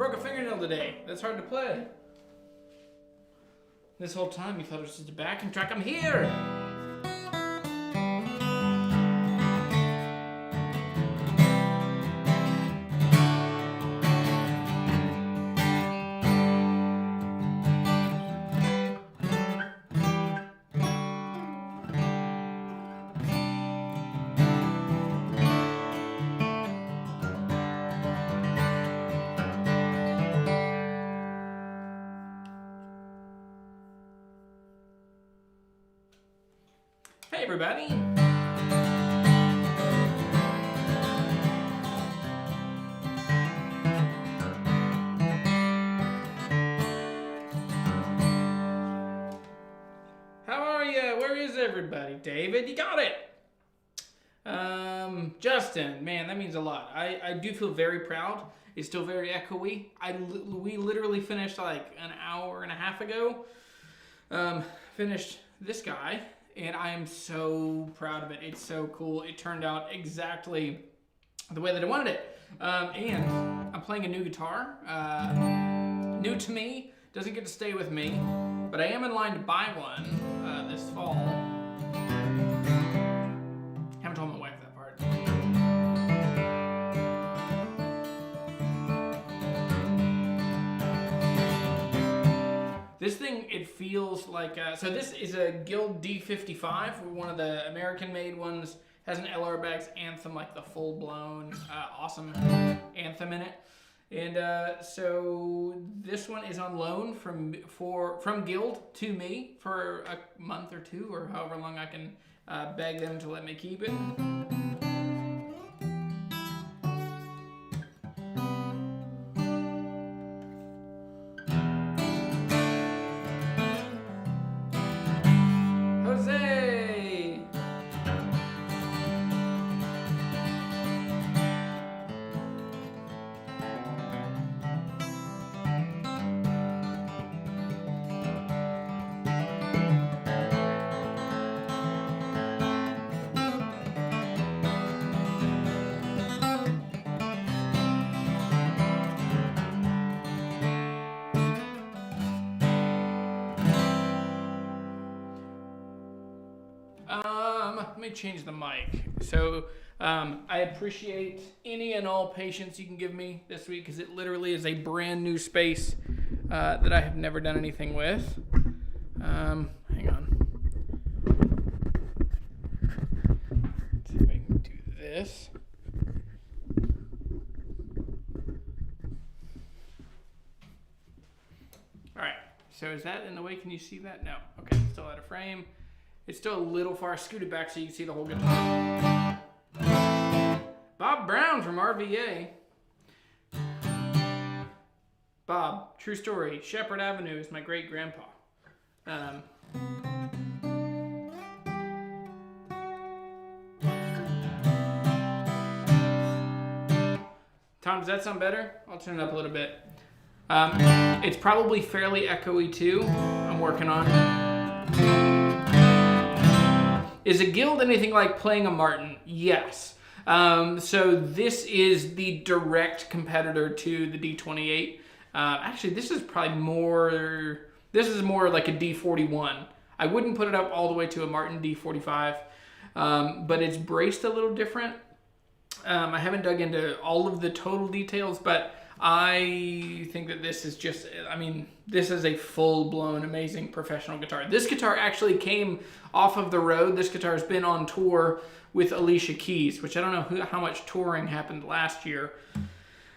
broke a fingernail today. That's hard to play. This whole time you thought it was just a backing track. I'm here! Hey everybody! How are you? Where is everybody? David, you got it! Justin, man, that means a lot. I do feel very proud. It's still very echoey. We literally finished like an hour and a half ago. Finished this guy. And I am so proud of it. It's so cool. It turned out exactly the way that I wanted it. And I'm playing a new guitar. New to me. Doesn't get to stay with me. But I am in line to buy one this fall. Haven't told my wife that part. This thing, it feels like, so this is a Guild D55, one of the American-made ones. Has an LR Baggs Anthem, like the full-blown, awesome Anthem in it. And so this one is on loan from Guild to me for a month or two, or however long I can beg them to let me keep it. Let me change the mic. So I appreciate any and all patience you can give me this week, because it literally is a brand new space that I have never done anything with. Hang on. Let's see if I can do this. All right. So is that in the way? Can you see that? No. Okay. Still out of frame. It's still a little far. Scoot it back so you can see the whole guitar. Bob Brown from RVA. Bob, true story. Sheppard Avenue is my great-grandpa. Tom, does that sound better? I'll turn it up a little bit. It's probably fairly echoey too. I'm working on. Is a Guild anything like playing a Martin? Yes. So this is the direct competitor to the D28. Actually, this is probably more. This is more like a D41. I wouldn't put it up all the way to a Martin D45, but it's braced a little different. I haven't dug into all of the total details, but I think that this is just, I mean, this is a full-blown amazing professional guitar. This guitar actually came off of the road. This guitar has been on tour with Alicia Keys, which I don't know how much touring happened last year.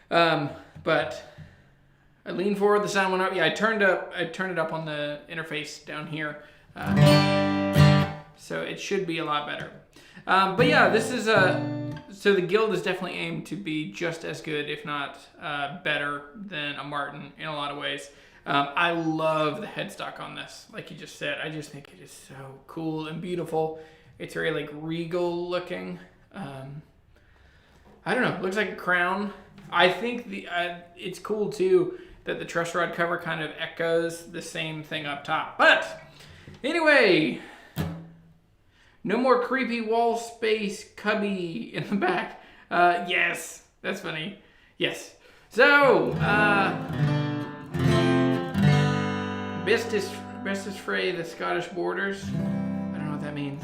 But I leaned forward, the sound went up. Yeah, I turned it up on the interface down here. So it should be a lot better. But yeah, this is so the Guild is definitely aimed to be just as good, if not better, than a Martin in a lot of ways. I love the headstock on this, like you just said. I just think it is so cool and beautiful. It's very like regal looking. I don't know, it looks like a crown. I think it's cool too that the truss rod cover kind of echoes the same thing up top. But anyway, no more creepy wall space cubby in the back. Yes, that's funny. Yes. So, Bestis Frey, the Scottish Borders. I don't know what that means.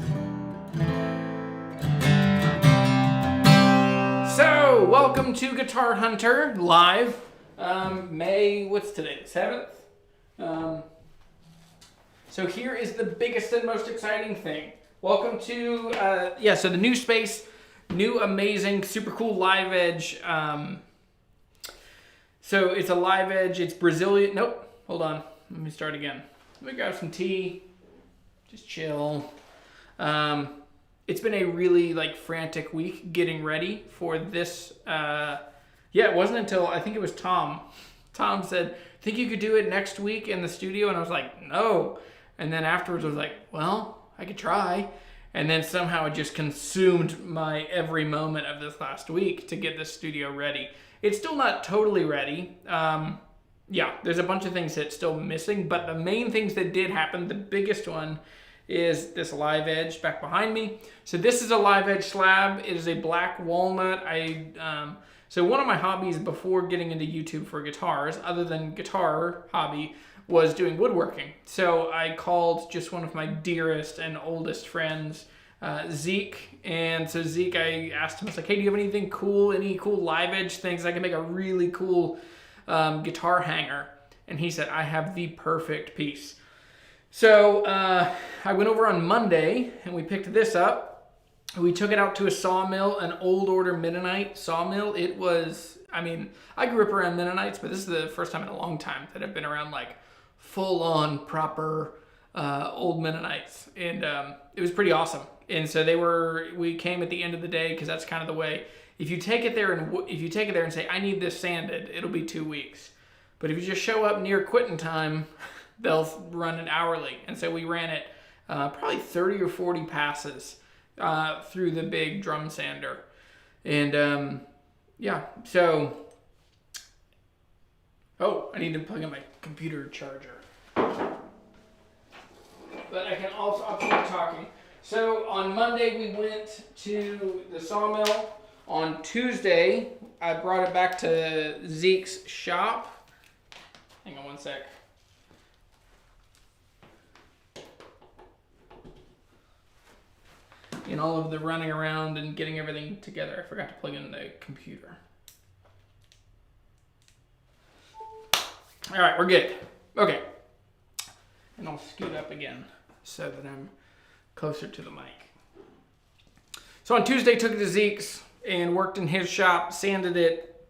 So, welcome to Guitar Hunter live. May, what's today? The 7th? So here is the biggest and most exciting thing. Welcome to, so the new space, new amazing, super cool Live Edge. So it's a Live Edge, it's Brazilian, nope, hold on, let me start again. Let me grab some tea, just chill. It's been a really frantic week getting ready for this. It wasn't until, I think it was Tom. Tom said, think you could do it next week in the studio? And I was like, no. And then afterwards I was like, well, I could try. And then somehow it just consumed my every moment of this last week to get the studio ready. It's still not totally ready. There's a bunch of things that's still missing, but the main things that did happen, the biggest one is this Live Edge back behind me. So this is a Live Edge slab. It is a black walnut. So one of my hobbies before getting into YouTube for guitars, other than guitar hobby, was doing woodworking. So I called just one of my dearest and oldest friends, Zeke. And so Zeke, I asked him, I was like, hey, do you have anything cool, any cool Live Edge things? I can make a really cool guitar hanger. And he said, I have the perfect piece. So I went over on Monday and we picked this up. We took it out to a sawmill, an old order Mennonite sawmill. It was, I grew up around Mennonites, but this is the first time in a long time that I've been around full on proper old Mennonites. And it was pretty awesome. And so we came at the end of the day because that's kind of the way. If you take it there and say, I need this sanded, it'll be 2 weeks. But if you just show up near quitting time, they'll run it hourly. And so we ran it probably 30 or 40 passes through the big drum sander. And so, I need to plug in my computer charger. But I'll keep talking. So on Monday we went to the sawmill. On Tuesday, I brought it back to Zeke's shop. Hang on one sec. In all of the running around and getting everything together, I forgot to plug in the computer. All right, we're good. Okay. And I'll scoot up again so that I'm closer to the mic. So on Tuesday, took it to Zeke's and worked in his shop, sanded it,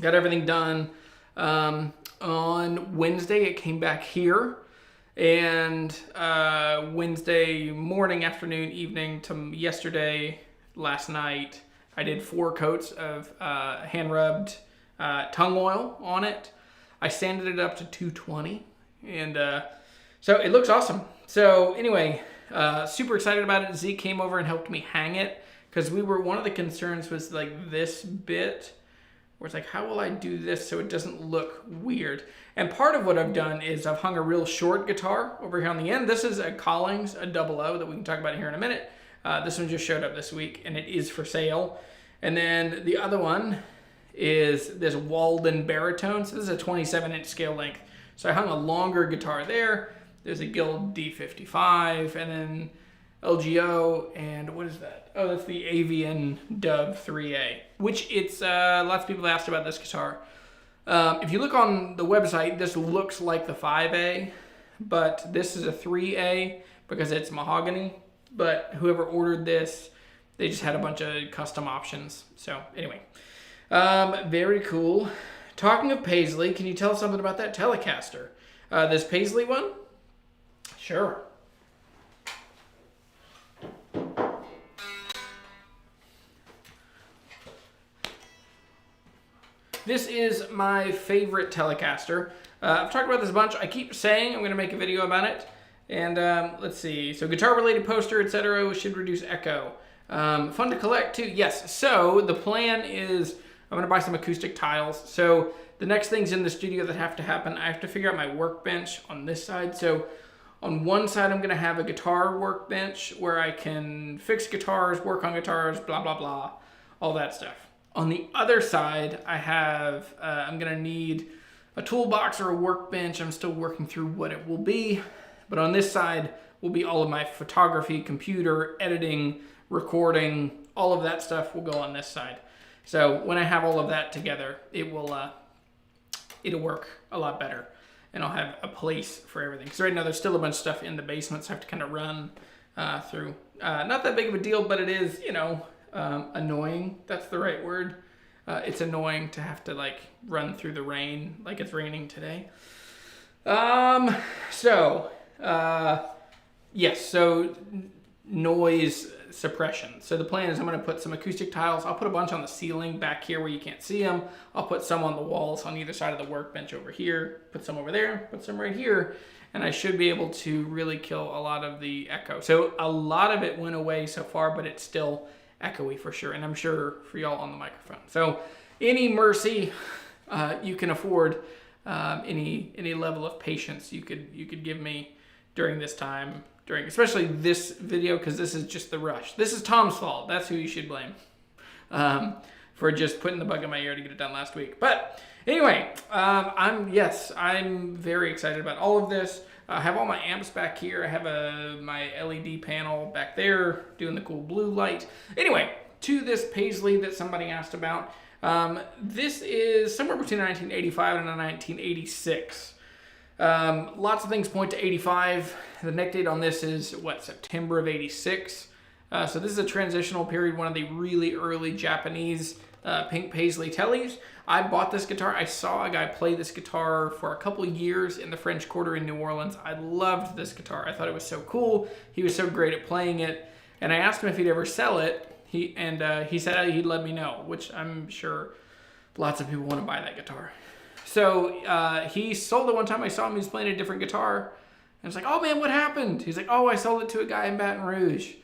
got everything done. On Wednesday, it came back here. And Wednesday morning, afternoon, evening to yesterday, last night, I did 4 coats of hand-rubbed tongue oil on it. I sanded it up to 220, and so it looks awesome. So anyway, super excited about it. Zeke came over and helped me hang it, because one of the concerns was this bit, where it's how will I do this so it doesn't look weird? And part of what I've done is I've hung a real short guitar over here on the end. This is a Collings, a 00 that we can talk about here in a minute. This one just showed up this week and it is for sale. And then the other one is this Walden Baritone. So this is a 27-inch scale length. So I hung a longer guitar there. There's a Guild D55 and then LGO, and what is that? Oh, that's the Avian Dove 3A, which it's, lots of people asked about this guitar. If you look on the website, this looks like the 5A, but this is a 3A because it's mahogany, but whoever ordered this, they just had a bunch of custom options. So anyway, very cool. Talking of Paisley, can you tell us something about that Telecaster? This Paisley one? Sure. This is my favorite Telecaster. I've talked about this a bunch. I keep saying I'm going to make a video about it. And let's see. So guitar-related poster, etc. should reduce echo. Fun to collect too. Yes. So the plan is I'm going to buy some acoustic tiles. So the next things in the studio that have to happen, I have to figure out my workbench on this side. So on one side, I'm going to have a guitar workbench where I can fix guitars, work on guitars, blah, blah, blah, all that stuff. On the other side, I have, I'm going to need a toolbox or a workbench. I'm still working through what it will be. But on this side will be all of my photography, computer, editing, recording, all of that stuff will go on this side. So when I have all of that together, it'll work a lot better. And I'll have a place for everything. So right now there's still a bunch of stuff in the basement, so I have to kind of run through. Not that big of a deal, but it is, you know, annoying. That's the right word. It's annoying to have to like run through the rain like it's raining today. Yes, so noise suppression. So the plan is I'm going to put some acoustic tiles. I'll put a bunch on the ceiling back here where you can't see them. I'll put some on the walls on either side of the workbench over here, put some over there, put some right here, and I should be able to really kill a lot of the echo. So a lot of it went away so far, but it's still echoey for sure, and I'm sure for y'all on the microphone. So any mercy you can afford, any level of patience you could give me during this time, especially this video, because this is just the rush. This is Tom's fault. That's who you should blame for just putting the bug in my ear to get it done last week. But anyway, I'm very excited about all of this. I have all my amps back here. I have my LED panel back there doing the cool blue light. Anyway, to this Paisley that somebody asked about. This is somewhere between 1985 and 1986. Lots of things point to 85. The neck date on this is, September of 86. So this is a transitional period, one of the really early Japanese pink Paisley Tellys. I bought this guitar. I saw a guy play this guitar for a couple years in the French Quarter in New Orleans. I loved this guitar. I thought it was so cool. He was so great at playing it. And I asked him if he'd ever sell it. He said he'd let me know, which I'm sure lots of people want to buy that guitar. So he sold it one time. I saw him. He was playing a different guitar. And I was like, oh, man, what happened? He's like, oh, I sold it to a guy in Baton Rouge.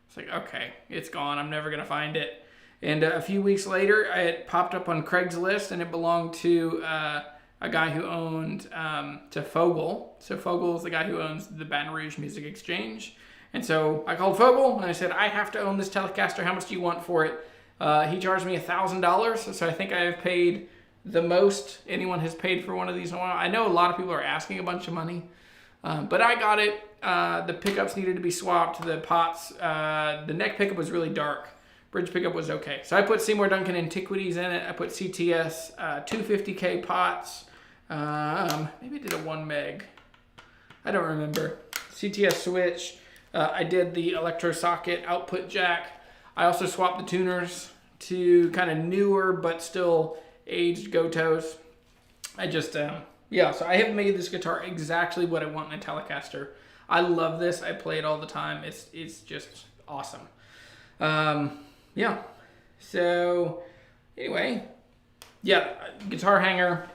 It's like, okay, it's gone. I'm never going to find it. And a few weeks later, it popped up on Craigslist, and it belonged to a guy who owned to Fogel. So Fogel is the guy who owns the Baton Rouge Music Exchange. And so I called Fogel, and I said, I have to own this Telecaster. How much do you want for it? He charged me $1,000, so I think I have paid the most anyone has paid for one of these in a while. I know a lot of people are asking a bunch of money, but I got it. The pickups needed to be swapped. The pots, the neck pickup was really dark. Bridge pickup was okay. So I put Seymour Duncan Antiquities in it. I put CTS 250K pots. Maybe I did a 1 meg. I don't remember. CTS switch. I did the electro socket output jack. I also swapped the tuners to kind of newer but still aged Gotos. I just, so I have made this guitar exactly what I want in a Telecaster. I love this. I play it all the time. It's just awesome. So anyway, guitar hanger.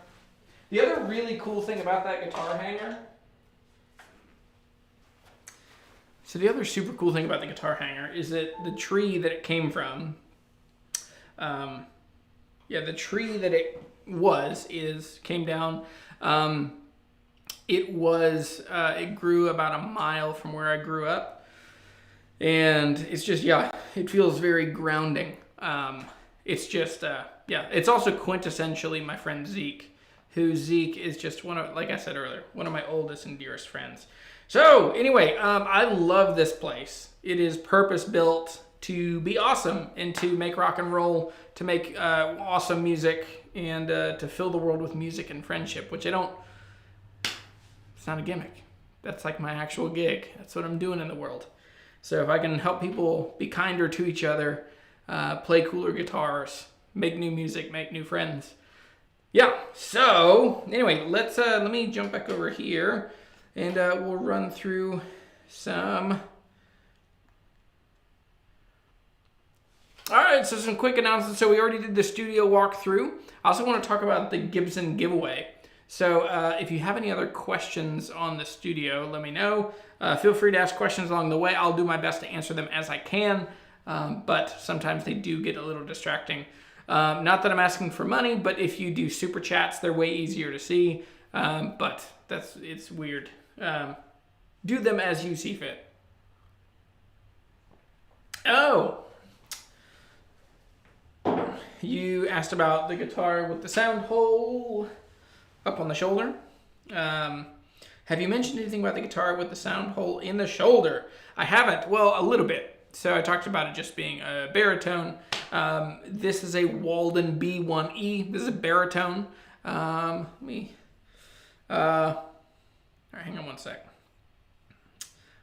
The other really cool thing about that guitar hanger. So the other super cool thing about the guitar hanger is that the tree that it came from, the tree that it came down. It grew about a mile from where I grew up. And it's just, it feels very grounding. It's just, it's also quintessentially my friend Zeke, Zeke is just like I said earlier, one of my oldest and dearest friends. So anyway, I love this place. It is purpose-built to be awesome and to make rock and roll, to make awesome music, and to fill the world with music and friendship, which it's not a gimmick. That's like my actual gig. That's what I'm doing in the world. So if I can help people be kinder to each other, play cooler guitars, make new music, make new friends. So anyway, let me jump back over here. And we'll run through some. All right, so some quick announcements. So we already did the studio walkthrough. I also want to talk about the Gibson giveaway. So if you have any other questions on the studio, let me know. Feel free to ask questions along the way. I'll do my best to answer them as I can, but sometimes they do get a little distracting. Not that I'm asking for money, but if you do super chats, they're way easier to see. But it's weird. Do them as you see fit. you asked about the guitar with the sound hole up on the shoulder. Have you mentioned anything about the guitar with the sound hole in the shoulder? I haven't. Well, a little bit. So I talked about it just being a baritone. This is a Walden B1E. This is a baritone. All right, hang on one sec.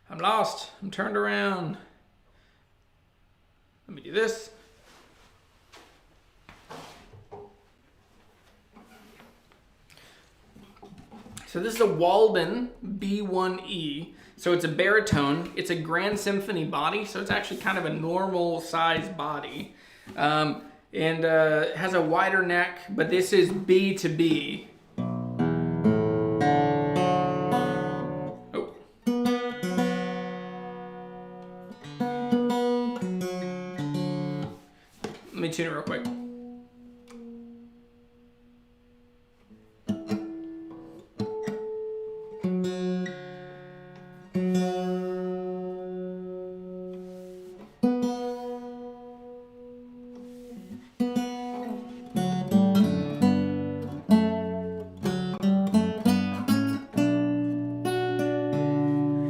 I'm lost. I'm turned around. Let me do this. So this is a Walden B1E. So it's a baritone. It's a Grand Symphony body, so it's actually kind of a normal size body. And has a wider neck, but this is B to B. Oh. Let me tune it real quick.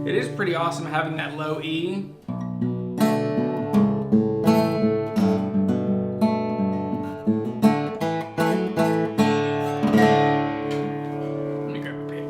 It is pretty awesome having that low E. Let me grab a pick.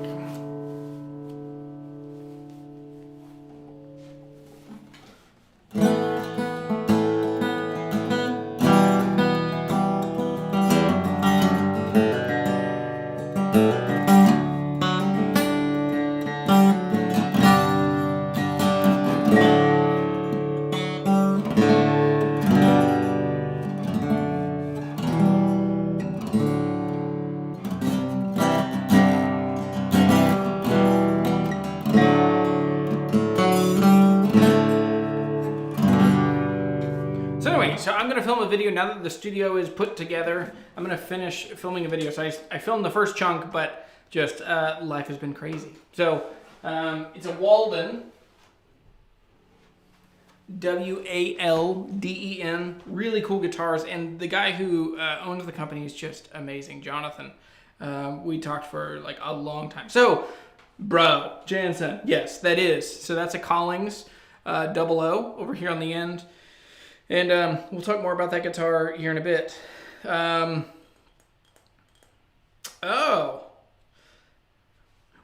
So I'm going to film a video now that the studio is put together. I'm going to finish filming a video. So I filmed the first chunk, but just life has been crazy. So it's a Walden, W-A-L-D-E-N. Really cool guitars. And the guy who owns the company is just amazing, Jonathan. We talked for like a long time. So, bro, Jansen, yes, that is. So that's a Collings 00 over here on the end. And we'll talk more about that guitar here in a bit. Oh.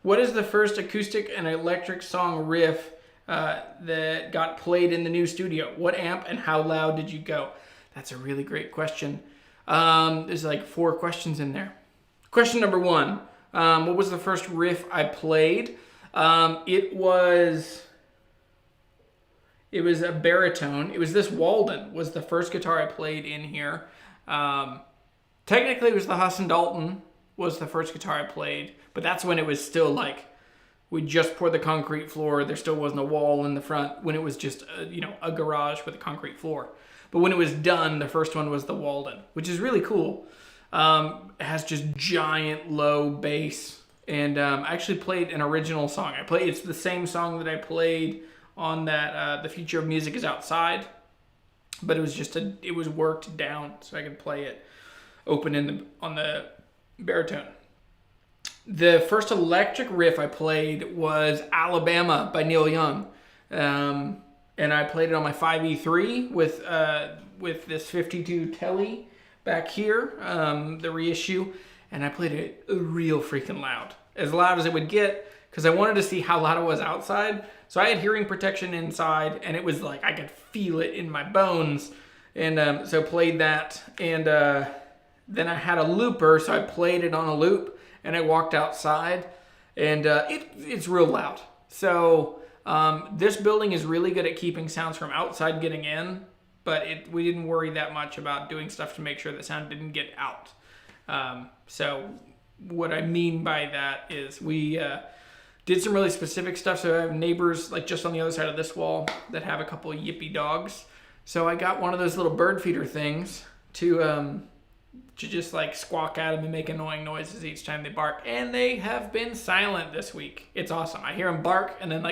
What is the first acoustic and electric song riff that got played in the new studio? What amp and how loud did you go? That's a really great question. There's like 4 questions in there. Question number 1. What was the first riff I played? It was a baritone. It was this Walden was the first guitar I played in here. Technically, it was the Husson Dalton was the first guitar I played, but that's when it was still like, we just poured the concrete floor. There still wasn't a wall in the front when it was just, a garage with a concrete floor. But when it was done, the first one was the Walden, which is really cool. It has just giant low bass. And I actually played an original song. It's the same song that I played on that The Future of Music is Outside, but it was it was worked down so I could play it open on the baritone. The first electric riff I played was Alabama by Neil Young, and I played it on my 5E3 with this 52 Tele back here, the reissue, and I played it real freaking loud as it would get, because I wanted to see how loud it was outside. So I had hearing protection inside, and it was like I could feel it in my bones. And so played that, and then I had a looper, so I played it on a loop, and I walked outside, and it's real loud. So this building is really good at keeping sounds from outside getting in, but we didn't worry that much about doing stuff to make sure the sound didn't get out. So what I mean by that is we did some really specific stuff. So I have neighbors like just on the other side of this wall that have a couple of yippy dogs. So I got one of those little bird feeder things to just like squawk at them and make annoying noises each time they bark. And they have been silent this week. It's awesome. I hear them bark and then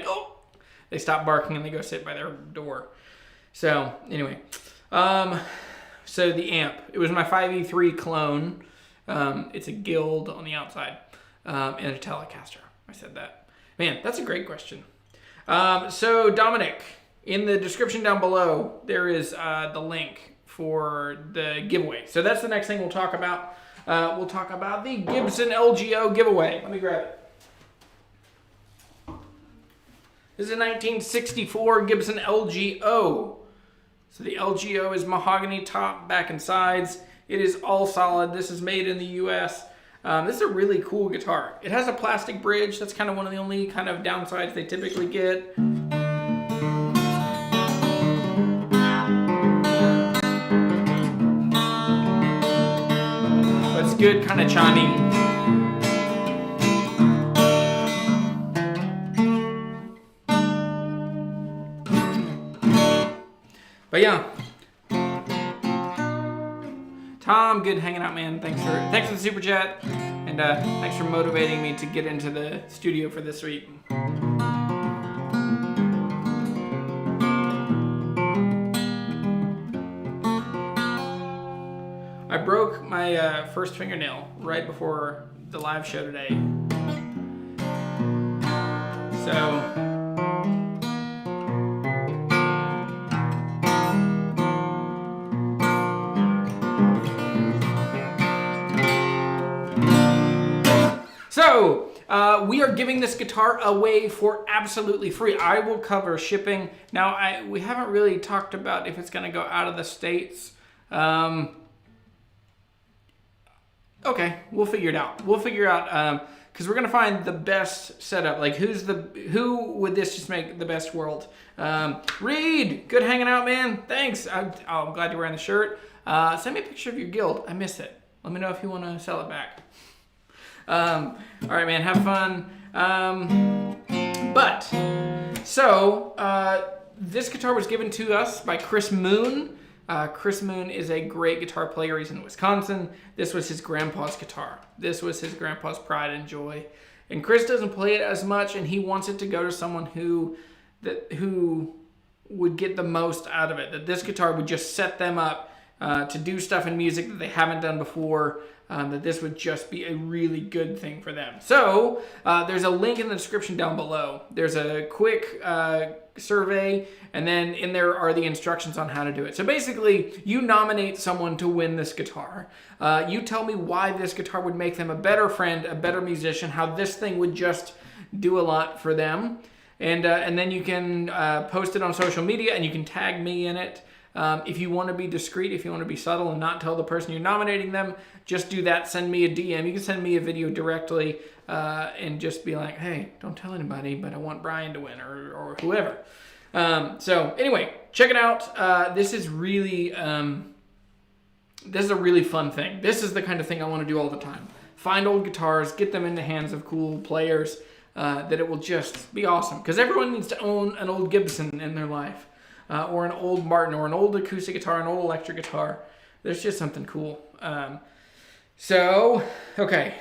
they stop barking and they go sit by their door. So anyway, So the amp, it was my 5E3 clone. It's a Guild on the outside, and a Telecaster. I said that. Man, that's a great question. So Dominic, in the description down below, there is the link for the giveaway. So that's the next thing we'll talk about. We'll talk about the Gibson LGO giveaway. Let me grab it. This is a 1964 Gibson LGO. So the LGO is mahogany top, back, and sides. It is all solid. This is made in the US. This is a really cool guitar. It has a plastic bridge. That's kind of one of the only kind of downsides they typically get. But it's good kind of chiming. But yeah, Tom, good hanging out, man. Thanks for the super chat, and thanks for motivating me to get into the studio for this week. I broke my first fingernail right before the live show today, so. So, we are giving this guitar away for absolutely free. I will cover shipping. Now, we haven't really talked about if it's going to go out of the States. Okay, we'll figure it out. We'll figure out, because we're going to find the best setup. Like, who would this just make the best world? Reed, good hanging out, man. Thanks. I'm glad you're wearing the shirt. Send me a picture of your Guild. I miss it. Let me know if you want to sell it back. All right, man, have fun. This guitar was given to us by Chris Moon. Chris Moon is a great guitar player. He's in Wisconsin. This was his grandpa's guitar. This was his grandpa's pride and joy. And Chris doesn't play it as much, and he wants it to go to someone who would get the most out of it. That this guitar would just set them up to do stuff in music that they haven't done before. That this would just be a really good thing for them. So there's a link in the description down below. There's a quick survey, and then in there are the instructions on how to do it. So basically, you nominate someone to win this guitar. You tell me why this guitar would make them a better friend, a better musician, how this thing would just do a lot for them. And then you can post it on social media, and you can tag me in it. If you want to be discreet, if you want to be subtle and not tell the person you're nominating them, just do that. Send me a DM. You can send me a video directly and just be like, hey, don't tell anybody, but I want Brian to win or whoever. So anyway, check it out. This is really, this is a really fun thing. This is the kind of thing I want to do all the time. Find old guitars, get them in the hands of cool players, that it will just be awesome. Because everyone needs to own an old Gibson in their life. Or an old Martin, or an old acoustic guitar, an old electric guitar. There's just something cool. Okay.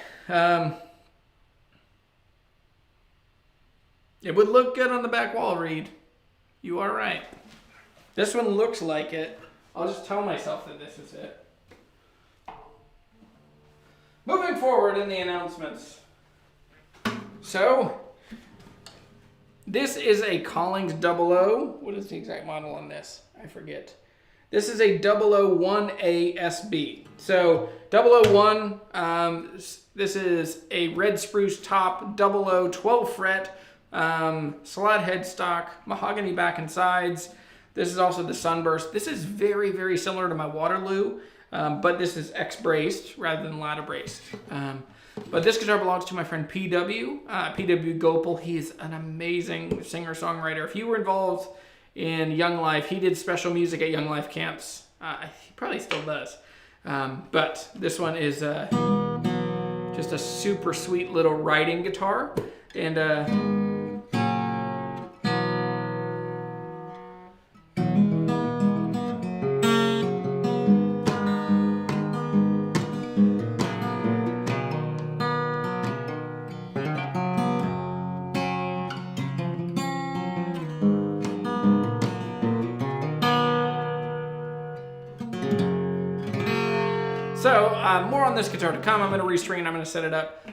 It would look good on the back wall, Reed. You are right. This one looks like it. I'll just tell myself that this is it. Moving forward in the announcements. So, this is a Collings 00. What is the exact model on this? I forget. This is a 001 ASB. So 001, this is a red spruce top, 00 12 fret, slide headstock, mahogany back and sides. This is also the Sunburst. This is very, very similar to my Waterloo, but this is X-braced rather than ladder braced. But this guitar belongs to my friend PW, PW Gopal. He's an amazing singer-songwriter. If you were involved in Young Life, he did special music at Young Life camps. He probably still does. But this one is just a super sweet little writing guitar. And So more on this guitar to come. I'm going to restring it. I'm going to set it up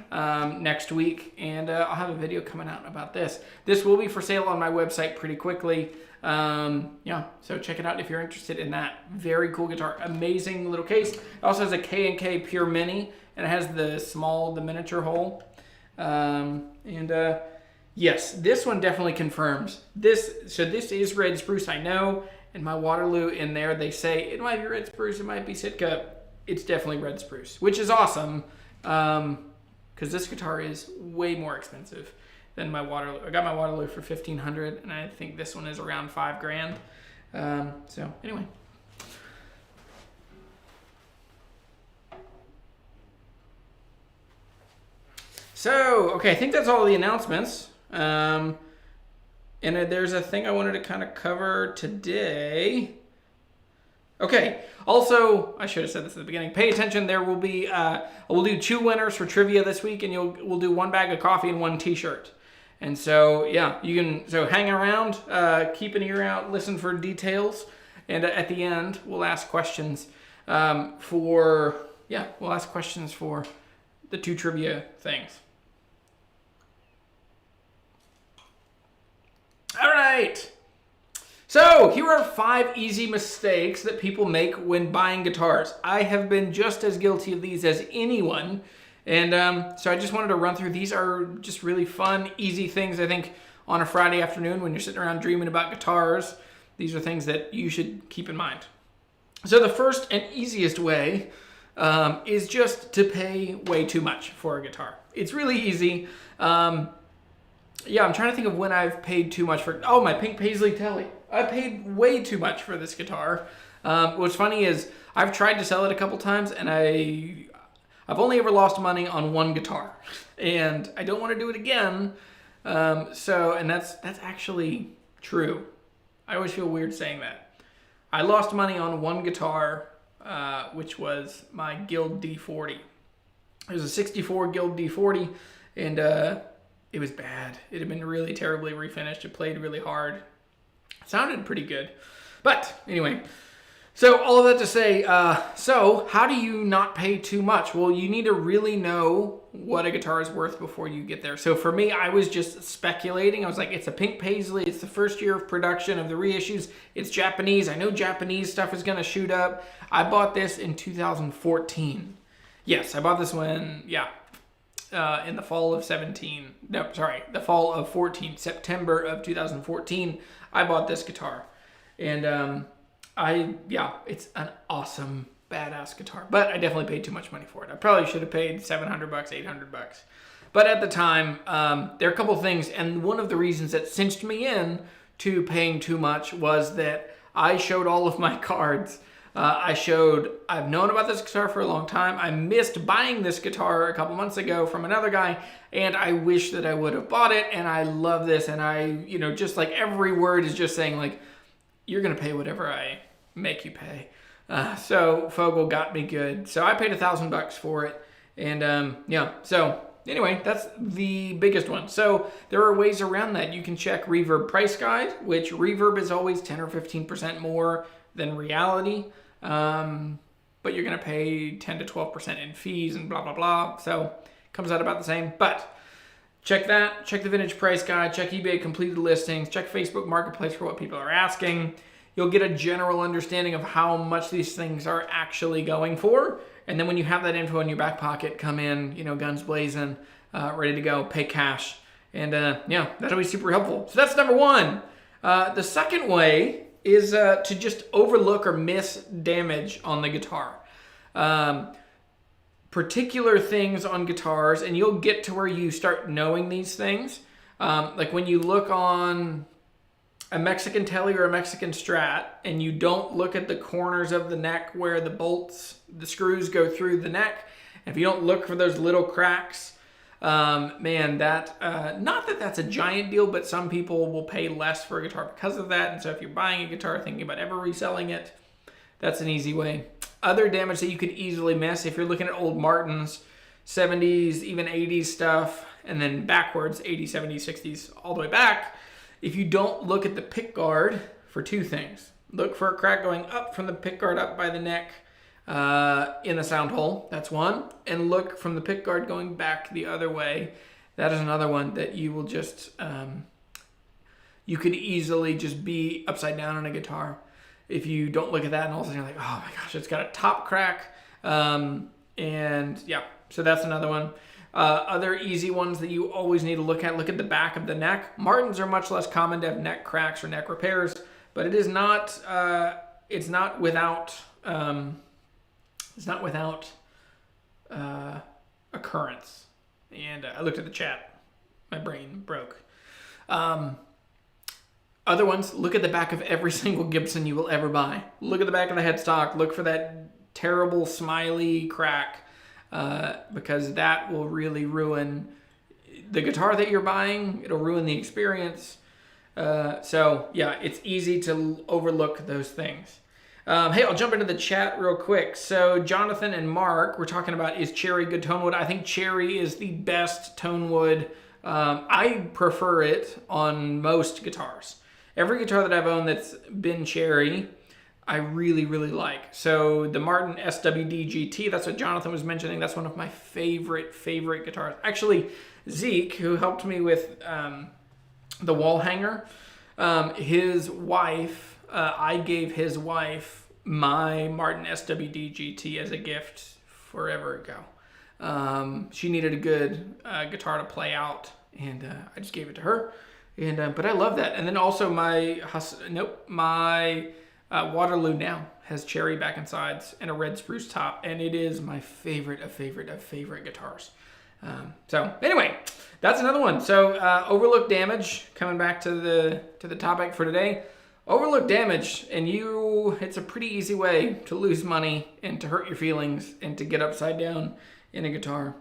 next week, and I'll have a video coming out about this. This will be for sale on my website pretty quickly. Yeah, so check it out if you're interested in that. Very cool guitar. Amazing little case. It also has a K&K Pure Mini, and it has the miniature hole. Yes, this one definitely confirms. So this is red spruce, I know. And my Waterloo in there, they say it might be red spruce, it might be Sitka. It's definitely red spruce, which is awesome. Because this guitar is way more expensive than my Waterloo. I got my Waterloo for $1,500, and I think this one is around $5,000. So anyway. So, okay, I think that's all the announcements. And there's a thing I wanted to kind of cover today. Okay, also, I should have said this at the beginning. Pay attention, there will be, we'll do 2 winners for trivia this week, and we'll do 1 bag of coffee and 1 t-shirt. And so, yeah, so hang around, keep an ear out, listen for details. And at the end, we'll ask questions for the 2 trivia things. All right. So here are 5 easy mistakes that people make when buying guitars. I have been just as guilty of these as anyone. And so I just wanted to run through. These are just really fun, easy things, I think, on a Friday afternoon when you're sitting around dreaming about guitars. These are things that you should keep in mind. So the first and easiest way is just to pay way too much for a guitar. It's really easy. Yeah, I'm trying to think of when I've paid too much for... Oh, my pink Paisley Tele. I paid way too much for this guitar. What's funny is I've tried to sell it a couple times, and I've only ever lost money on 1 guitar. And I don't want to do it again. And that's actually true. I always feel weird saying that. I lost money on 1 guitar, which was my Guild D40. It was a 64 Guild D40, and it was bad. It had been really terribly refinished. It played really hard. It sounded pretty good. But anyway, so all of that to say, so how do you not pay too much? Well, you need to really know what a guitar is worth before you get there. So for me, I was just speculating. I was like, it's a pink Paisley. It's the first year of production of the reissues. It's Japanese. I know Japanese stuff is going to shoot up. I bought this in 2014. Yes, I bought this when, in the fall of 17. No, sorry, the fall of 14. September of 2014, I bought this guitar. And it's an awesome, badass guitar. But I definitely paid too much money for it. I probably should have paid $700, $800. But at the time, there are a couple things. And one of the reasons that cinched me in to paying too much was that I showed all of my cards. I've known about this guitar for a long time. I missed buying this guitar a couple months ago from another guy, and I wish that I would have bought it, and I love this, and I, just like every word is just saying, like, you're going to pay whatever I make you pay. So Fogel got me good. So I paid $1,000 for it, and so anyway, that's the biggest one. So there are ways around that. You can check Reverb Price Guide, which Reverb is always 10 or 15% more than reality. But you're going to pay 10 to 12% in fees and blah, blah, blah. So it comes out about the same. But check that. Check the Vintage Price Guide. Check eBay completed listings. Check Facebook Marketplace for what people are asking. You'll get a general understanding of how much these things are actually going for. And then when you have that info in your back pocket, come in, guns blazing, ready to go, pay cash. And that'll be super helpful. So that's number 1. The second way is to just overlook or miss damage on the guitar. Particular things on guitars, and you'll get to where you start knowing these things. Like when you look on a Mexican Tele or a Mexican Strat, and you don't look at the corners of the neck where the screws go through the neck, and if you don't look for those little cracks, not that that's a giant deal, but some people will pay less for a guitar because of that. And so if you're buying a guitar thinking about ever reselling it, that's an easy way. Other damage that you could easily miss, if you're looking at old Martins, 70s, even 80s stuff, and then backwards, 80s, 70s, 60s, all the way back, if you don't look at the pick guard for 2 things. Look for a crack going up from the pick guard up by the neck, in the sound hole. That's one. And look from the pick guard going back the other way. That is another one that you will just, you could easily just be upside down on a guitar if you don't look at that and all of a sudden you're like, oh my gosh, it's got a top crack. And yeah, so that's another one. Other easy ones that you always need to look at the back of the neck. Martins are much less common to have neck cracks or neck repairs, but it is not, it's not without occurrence. And I looked at the chat. My brain broke. Other ones, look at the back of every single Gibson you will ever buy. Look at the back of the headstock. Look for that terrible smiley crack, because that will really ruin the guitar that you're buying. It'll ruin the experience. So yeah, it's easy to overlook those things. Hey, I'll jump into the chat real quick. So Jonathan and Mark were talking about, is cherry good tone wood? I think cherry is the best tone wood. I prefer it on most guitars. Every guitar that I've owned that's been cherry, I really, really like. So the Martin SWD GT, that's what Jonathan was mentioning. That's one of my favorite guitars. Actually, Zeke, who helped me with the wall hanger, his wife, I gave his wife my Martin SWD GT as a gift forever ago. She needed a good guitar to play out, and I just gave it to her. And but I love that. And then also my Waterloo now has cherry back and sides and a red spruce top, and it is my favorite of favorite guitars. So anyway, that's another one. So overlook damage. Coming back to the topic for today. Overlook damage, and it's a pretty easy way to lose money and to hurt your feelings and to get upside down in a guitar.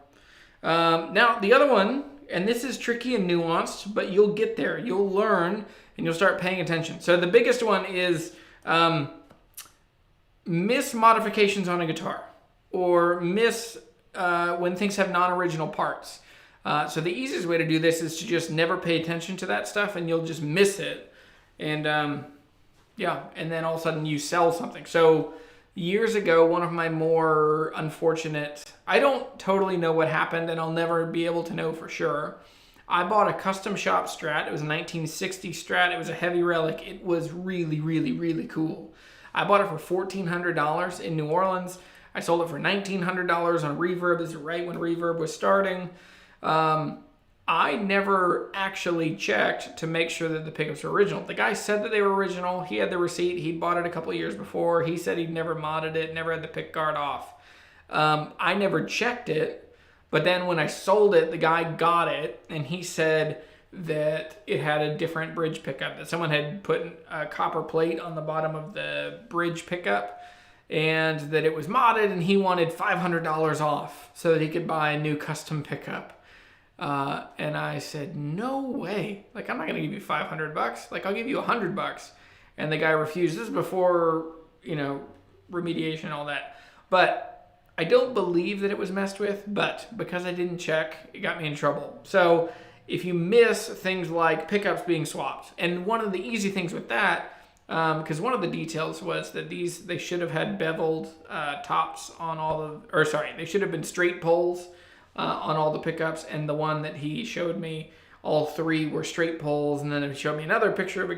Now, the other one, and this is tricky and nuanced, but you'll get there. You'll learn, and you'll start paying attention. So the biggest one is miss modifications on a guitar, or miss when things have non-original parts. So the easiest way to do this is to just never pay attention to that stuff, and you'll just miss it. And yeah, and then all of a sudden you sell something. So years ago, one of my more unfortunate, I don't totally know what happened, and I'll never be able to know for sure. I bought a custom shop Strat. It was a 1960 Strat. It was a heavy relic. It was really, really, really cool. I bought it for $1,400 in New Orleans. I sold it for $1,900 on Reverb. This is right when Reverb was starting. I never actually checked to make sure that the pickups were original. The guy said that they were original. He had the receipt. He'd bought it a couple of years before. He said he'd never modded it, never had the pick guard off. I never checked it, but then when I sold it, the guy got it, and he said that it had a different bridge pickup, that someone had put a copper plate on the bottom of the bridge pickup, and that it was modded, and he wanted $500 off so that he could buy a new custom pickup. And I said, no way. Like, I'm not going to give you $500. Like, I'll give you $100. And the guy refused. This is before, remediation and all that. But I don't believe that it was messed with, but because I didn't check, it got me in trouble. So if you miss things like pickups being swapped, and one of the easy things with that, because one of the details was that they should have had beveled tops on they should have been straight poles on all the pickups, and the one that he showed me, all three were straight poles, and then he showed me another picture of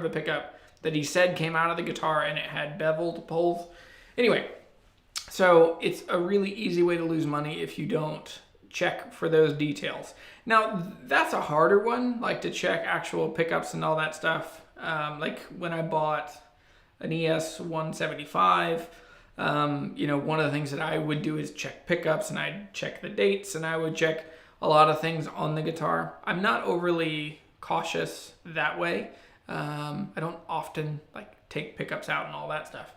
a pickup that he said came out of the guitar, and it had beveled poles. Anyway, so it's a really easy way to lose money if you don't check for those details. Now, that's a harder one, like to check actual pickups and all that stuff. Like when I bought an ES 175, one of the things that I would do is check pickups, and I'd check the dates, and I would check a lot of things on the guitar. I'm not overly cautious that way. I don't often take pickups out and all that stuff.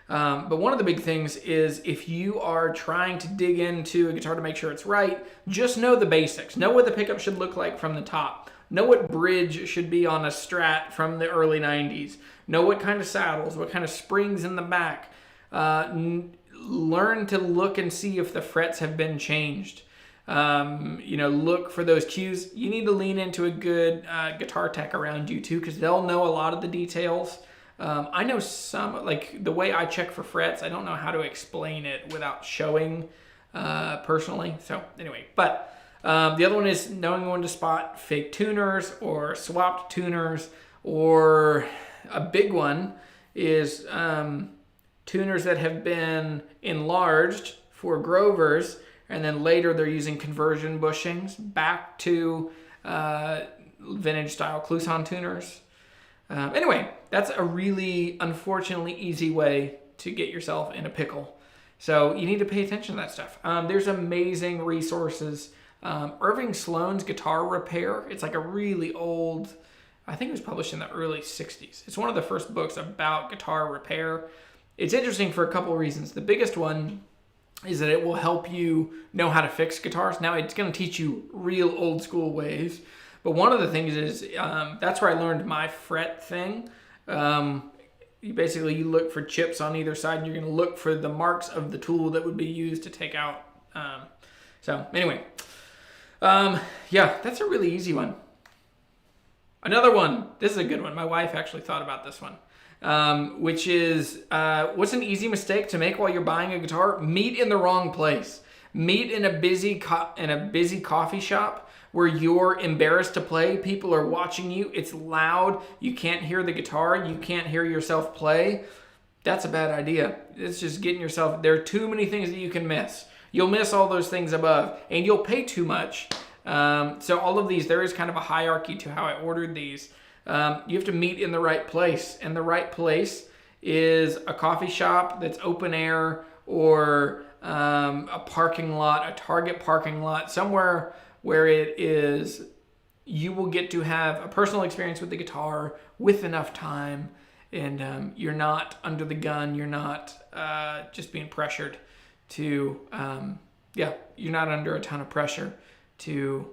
But one of the big things is if you are trying to dig into a guitar to make sure it's right, just know the basics. Know what the pickup should look like from the top. Know what bridge should be on a Strat from the early 90s. Know what kind of saddles, what kind of springs in the back. Learn to look and see if the frets have been changed. Look for those cues. You need to lean into a good guitar tech around you too, because they'll know a lot of the details. I know some, like the way I check for frets, I don't know how to explain it without showing personally. So anyway, but the other one is knowing when to spot fake tuners or swapped tuners, or a big one is tuners that have been enlarged for Grovers, and then later they're using conversion bushings back to vintage style Kluson tuners. Anyway, that's a really, unfortunately, easy way to get yourself in a pickle. So you need to pay attention to that stuff. There's amazing resources. Irving Sloane's Guitar Repair. It's like a really old, I think it was published in the early 60s. It's one of the first books about guitar repair. It's interesting for a couple of reasons. The biggest one is that it will help you know how to fix guitars. Now, it's going to teach you real old school ways. But one of the things is, that's where I learned my fret thing. You look for chips on either side, and you're going to look for the marks of the tool that would be used to take out. So anyway, yeah, that's a really easy one. Another one, this is a good one. My wife actually thought about this one, which is, what's an easy mistake to make while you're buying a guitar? Meet in the wrong place. Meet in a busy coffee shop where you're embarrassed to play. People are watching you. It's loud. You can't hear the guitar. You can't hear yourself play. That's a bad idea. It's just getting yourself, there are too many things that you can miss. You'll miss all those things above, and you'll pay too much. So all of these, there is kind of a hierarchy to how I ordered these. You have to meet in the right place, and the right place is a coffee shop that's open air, or a parking lot, a Target parking lot, somewhere where it is, you will get to have a personal experience with the guitar with enough time, and you're not under the gun. You're not just being pressured to, you're not under a ton of pressure to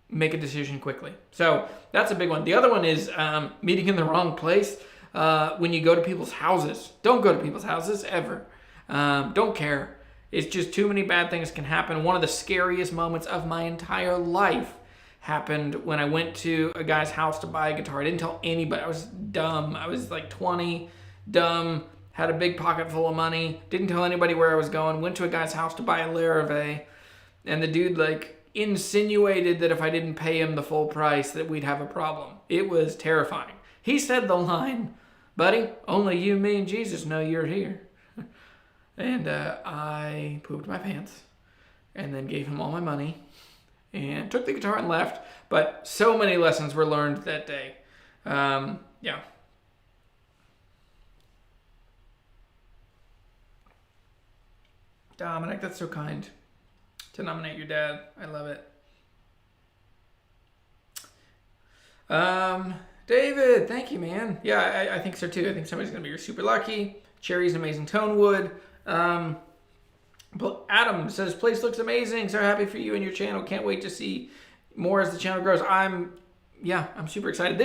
make a decision quickly. So that's a big one. The other one is meeting in the wrong place. When you go to people's houses, don't go to people's houses ever. Don't care. It's just too many bad things can happen. One of the scariest moments of my entire life happened when I went to a guy's house to buy a guitar. I didn't tell anybody. I was dumb. I was like 20, dumb, had a big pocket full of money, didn't tell anybody where I was going, went to a guy's house to buy a Larrivee, and the dude like insinuated that if I didn't pay him the full price that we'd have a problem. It was terrifying. He said the line, "Buddy, only you, me, and Jesus know you're here." And I pooped my pants and then gave him all my money and took the guitar and left. But so many lessons were learned that day. Yeah. Dominic, that's so kind to nominate your dad. I love it. David, thank you, man. Yeah, I think so too. I think somebody's going to be super lucky. Cherry's an amazing tone wood. But Adam says, place looks amazing. So happy for you and your channel. Can't wait to see more as the channel grows. I'm super excited.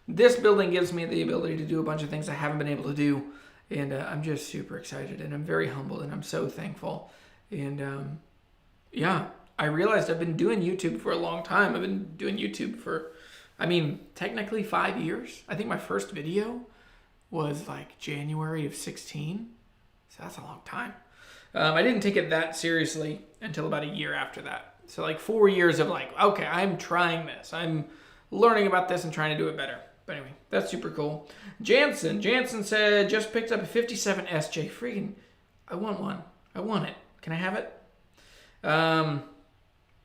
This building gives me the ability to do a bunch of things I haven't been able to do. And I'm just super excited, and I'm very humbled, and I'm so thankful. And I realized I've been doing YouTube for a long time. I've been doing YouTube for, technically 5 years. I think my first video was like January of 16. So that's a long time. I didn't take it that seriously until about a year after that. So like 4 years of like, okay, I'm trying this. I'm learning about this and trying to do it better. But anyway, that's super cool. Jansen said, just picked up a 57 SJ. Freaking, I want one. I want it. Can I have it?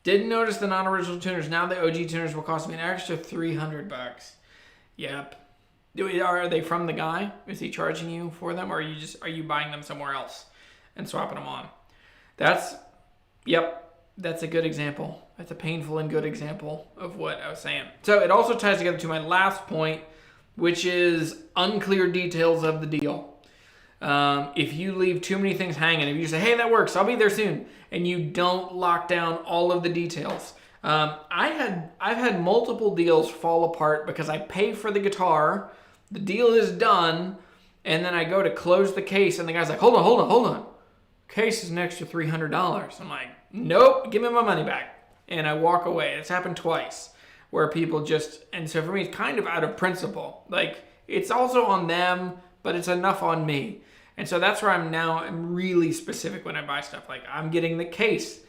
Didn't notice the non-original tuners. Now the OG tuners will cost me an extra $300. Yep. Are they from the guy? Is he charging you for them, or are you buying them somewhere else and swapping them on? That's a good example. That's a painful and good example of what I was saying. So it also ties together to my last point, which is unclear details of the deal. If you leave too many things hanging, if you say, hey, that works, I'll be there soon, and you don't lock down all of the details. I've had multiple deals fall apart because I pay for the guitar, the deal is done, and then I go to close the case, and the guy's like, hold on. Case is an extra $300. I'm like, nope, give me my money back. And I walk away. It's happened twice where people and so for me, it's kind of out of principle. Like, it's also on them, but it's enough on me. And so that's where I'm really specific when I buy stuff. Like, I'm getting the case.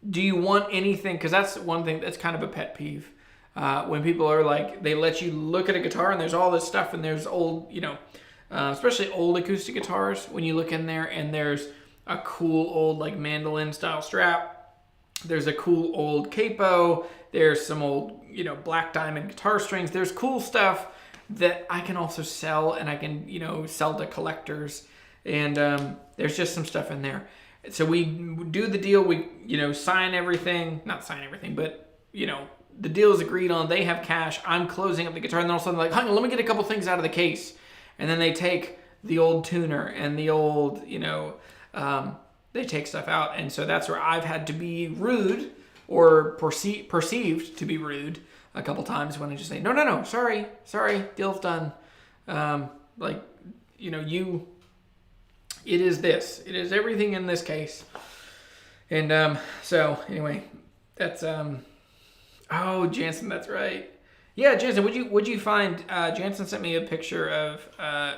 Do you want anything? Because that's one thing that's kind of a pet peeve. When people are like, they let you look at a guitar and there's all this stuff and there's old, especially old acoustic guitars, when you look in there and there's a cool old like mandolin style strap. There's a cool old capo. There's some old, black diamond guitar strings. There's cool stuff that I can also sell, and I can, sell to collectors. And there's just some stuff in there. So we do the deal. We, sign everything. Not sign everything, but, the deal is agreed on. They have cash. I'm closing up the guitar. And then all of a sudden, like, honey, let me get a couple things out of the case. And then they take the old tuner and the old, they take stuff out. And so that's where I've had to be rude or perceived to be rude a couple times when I just say, no, sorry, deal's done. It is this. It is everything in this case. And so anyway, that's oh, Jansen, that's right. Yeah, Jansen, would you find Jansen sent me a picture of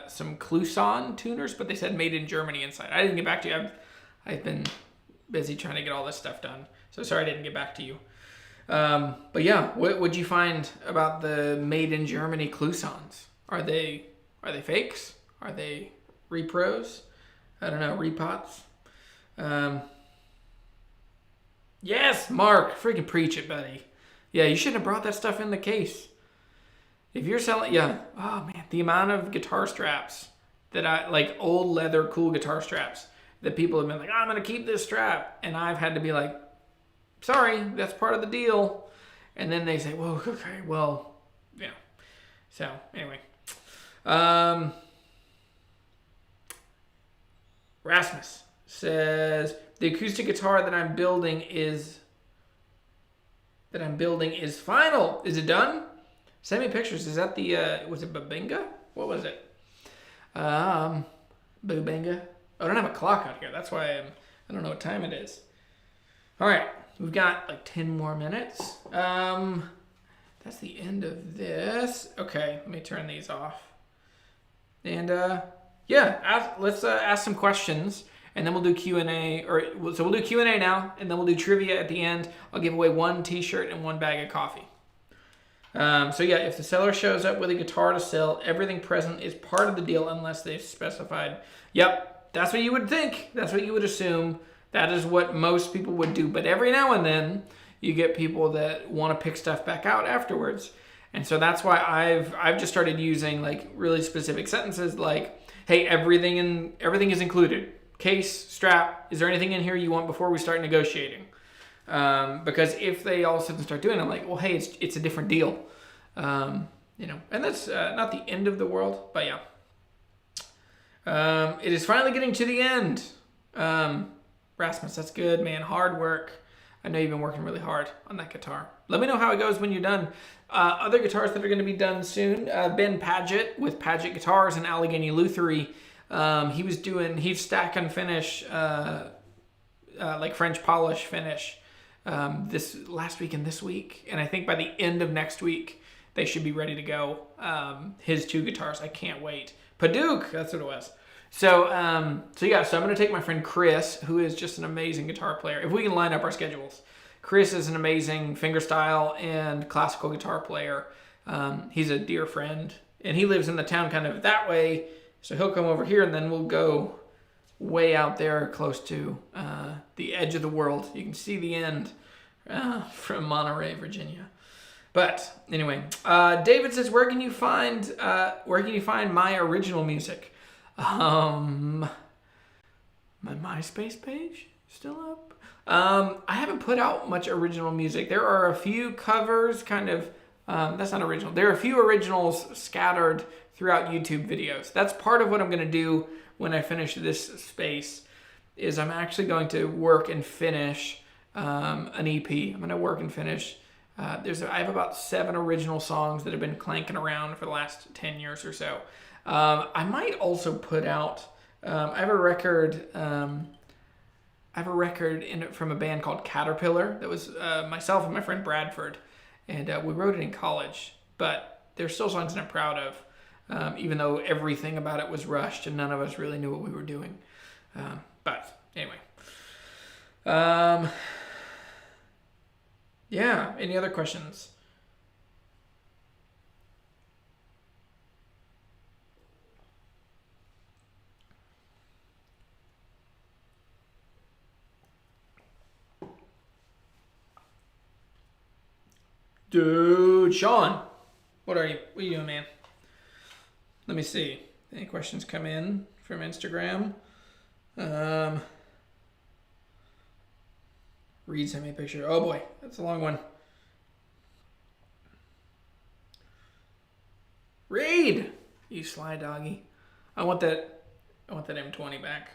some Kluson tuners, but they said made in Germany inside. I didn't get back to you. I've been busy trying to get all this stuff done. So sorry I didn't get back to you. But yeah, what would you find about the made in Germany Klusons? Are they fakes? Are they repros? I don't know, repots. Yes, Mark, freaking preach it, buddy. Yeah, you shouldn't have brought that stuff in the case. If you're selling, yeah. Oh man, the amount of guitar straps that I like, old leather cool guitar straps that people have been like, I'm gonna keep this strap, and I've had to be like, sorry, that's part of the deal. And then they say, well, okay, well, yeah. So anyway, Rasmus says the acoustic guitar that I'm building is final. Is it done? Send me pictures. Is that the was it Babinga? What was it? Babinga. I don't have a clock out here. That's why I don't know what time it is. All right, we've got like 10 more minutes. That's the end of this. Okay, let me turn these off. And let's ask some questions, and then we'll do Q&A. So we'll do Q&A now, and then we'll do trivia at the end. I'll give away 1 T-shirt and 1 bag of coffee. If the seller shows up with a guitar to sell, everything present is part of the deal unless they've specified. Yep, that's what you would think. That's what you would assume. That is what most people would do. But every now and then, you get people that want to pick stuff back out afterwards. And so that's why I've just started using like really specific sentences like, hey, everything is included. Case, strap, is there anything in here you want before we start negotiating? Because if they all of a sudden start doing it, I'm like, well, hey, it's a different deal. And that's not the end of the world, but yeah. It is finally getting to the end. Rasmus, that's good, man. Hard work. I know you've been working really hard on that guitar. Let me know how it goes when you're done. Other guitars that are going to be done soon. Ben Paget with Paget Guitars and Allegheny Lutherie. He's stack and finish, like French polish finish, this last week and this week. And I think by the end of next week, they should be ready to go. His 2 guitars, I can't wait. Paduke, that's what it was. So I'm going to take my friend Chris, who is just an amazing guitar player. If we can line up our schedules. Chris is an amazing fingerstyle and classical guitar player. He's a dear friend, and he lives in the town kind of that way. So he'll come over here, and then we'll go way out there close to the edge of the world. You can see the end from Monterey, Virginia. But anyway, David says, where can you find my original music? My MySpace page still up. I haven't put out much original music. There are a few covers, kind of. That's not original. There are a few originals scattered throughout YouTube videos. That's part of what I'm going to do when I finish this space. Is I'm actually going to work and finish an EP. I'm going to work and finish. I have about 7 original songs that have been clanking around for the last 10 years or so. I might also put out. I have a record. From a band called Caterpillar that was myself and my friend Bradford, and we wrote it in college. But there's still songs that I'm proud of. even though everything about it was rushed and none of us really knew what we were doing. But anyway. Yeah, any other questions? Dude, Sean, what are you doing, man? Let me see. Any questions come in from Instagram? Reed sent me a picture. Oh boy, that's a long one. Reed, you sly doggy. I want that M20 back.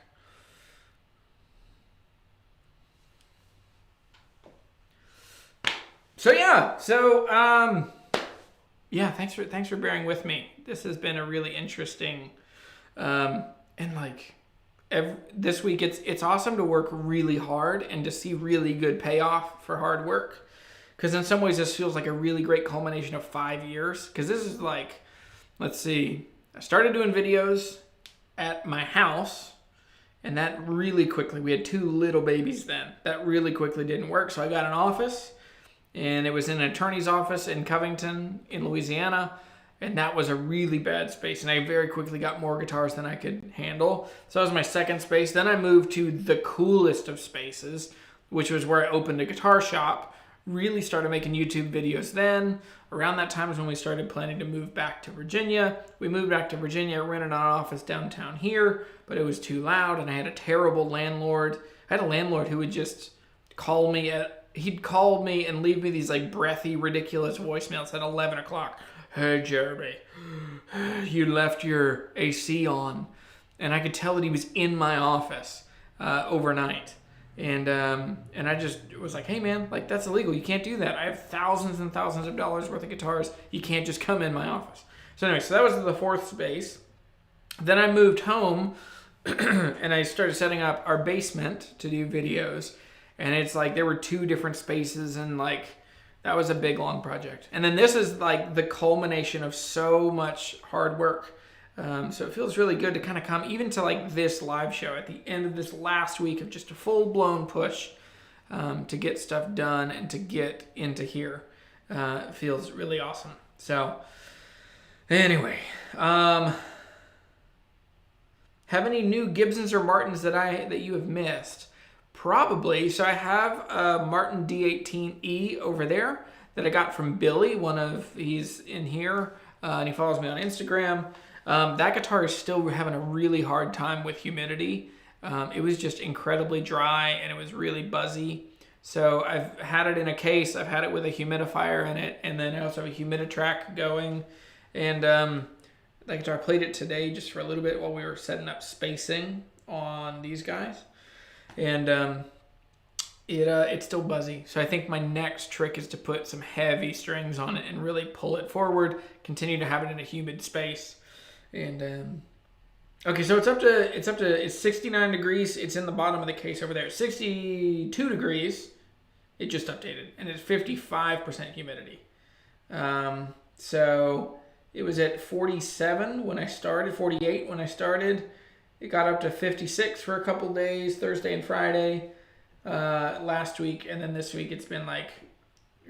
So yeah, yeah, thanks for bearing with me. This has been a really interesting, and like this week it's awesome to work really hard and to see really good payoff for hard work. Because in some ways this feels like a really great culmination of 5 years. Because this is like, let's see, I started doing videos at my house, and that really quickly, we had 2 little babies then. That really quickly didn't work, so I got an office. And it was in an attorney's office in Covington, in Louisiana. And that was a really bad space. And I very quickly got more guitars than I could handle. So that was my second space. Then I moved to the coolest of spaces, which was where I opened a guitar shop. Really started making YouTube videos then. Around that time is when we started planning to move back to Virginia. We moved back to Virginia, rented an office downtown here, but it was too loud. And I had a terrible landlord. I had a landlord who would just call me he'd call me and leave me these like breathy, ridiculous voicemails at 11 o'clock. Hey, Jeremy, you left your AC on. And I could tell that he was in my office overnight. And I just was like, hey man, like that's illegal. You can't do that. I have thousands and thousands of dollars worth of guitars. You can't just come in my office. So anyway, so that was the 4th space. Then I moved home and I started setting up our basement to do videos. And it's like there were 2 different spaces, and like that was a big long project. And then this is like the culmination of so much hard work. So it feels really good to kind of come even to like this live show at the end of this last week of just a full-blown push to get stuff done and to get into here. It feels really awesome. So anyway, have any new Gibsons or Martins that you have missed? Probably. So I have a Martin D18E over there that I got from Billy. He's in here and he follows me on Instagram. That guitar is still having a really hard time with humidity. It was just incredibly dry and it was really buzzy. So I've had it in a case. I've had it with a humidifier in it, and then I also have a humiditrack going. And that guitar, I played it today just for a little bit while we were setting up spacing on these guys. And it's still buzzy. So I think my next trick is to put some heavy strings on it and really pull it forward, continue to have it in a humid space. And okay, so it's 69 degrees. It's in the bottom of the case over there. 62 degrees. It just updated, and it's 55% humidity. So it was at 47 when I started, 48 when I started. It got up to 56 for a couple days, Thursday and Friday last week, and then this week it's been like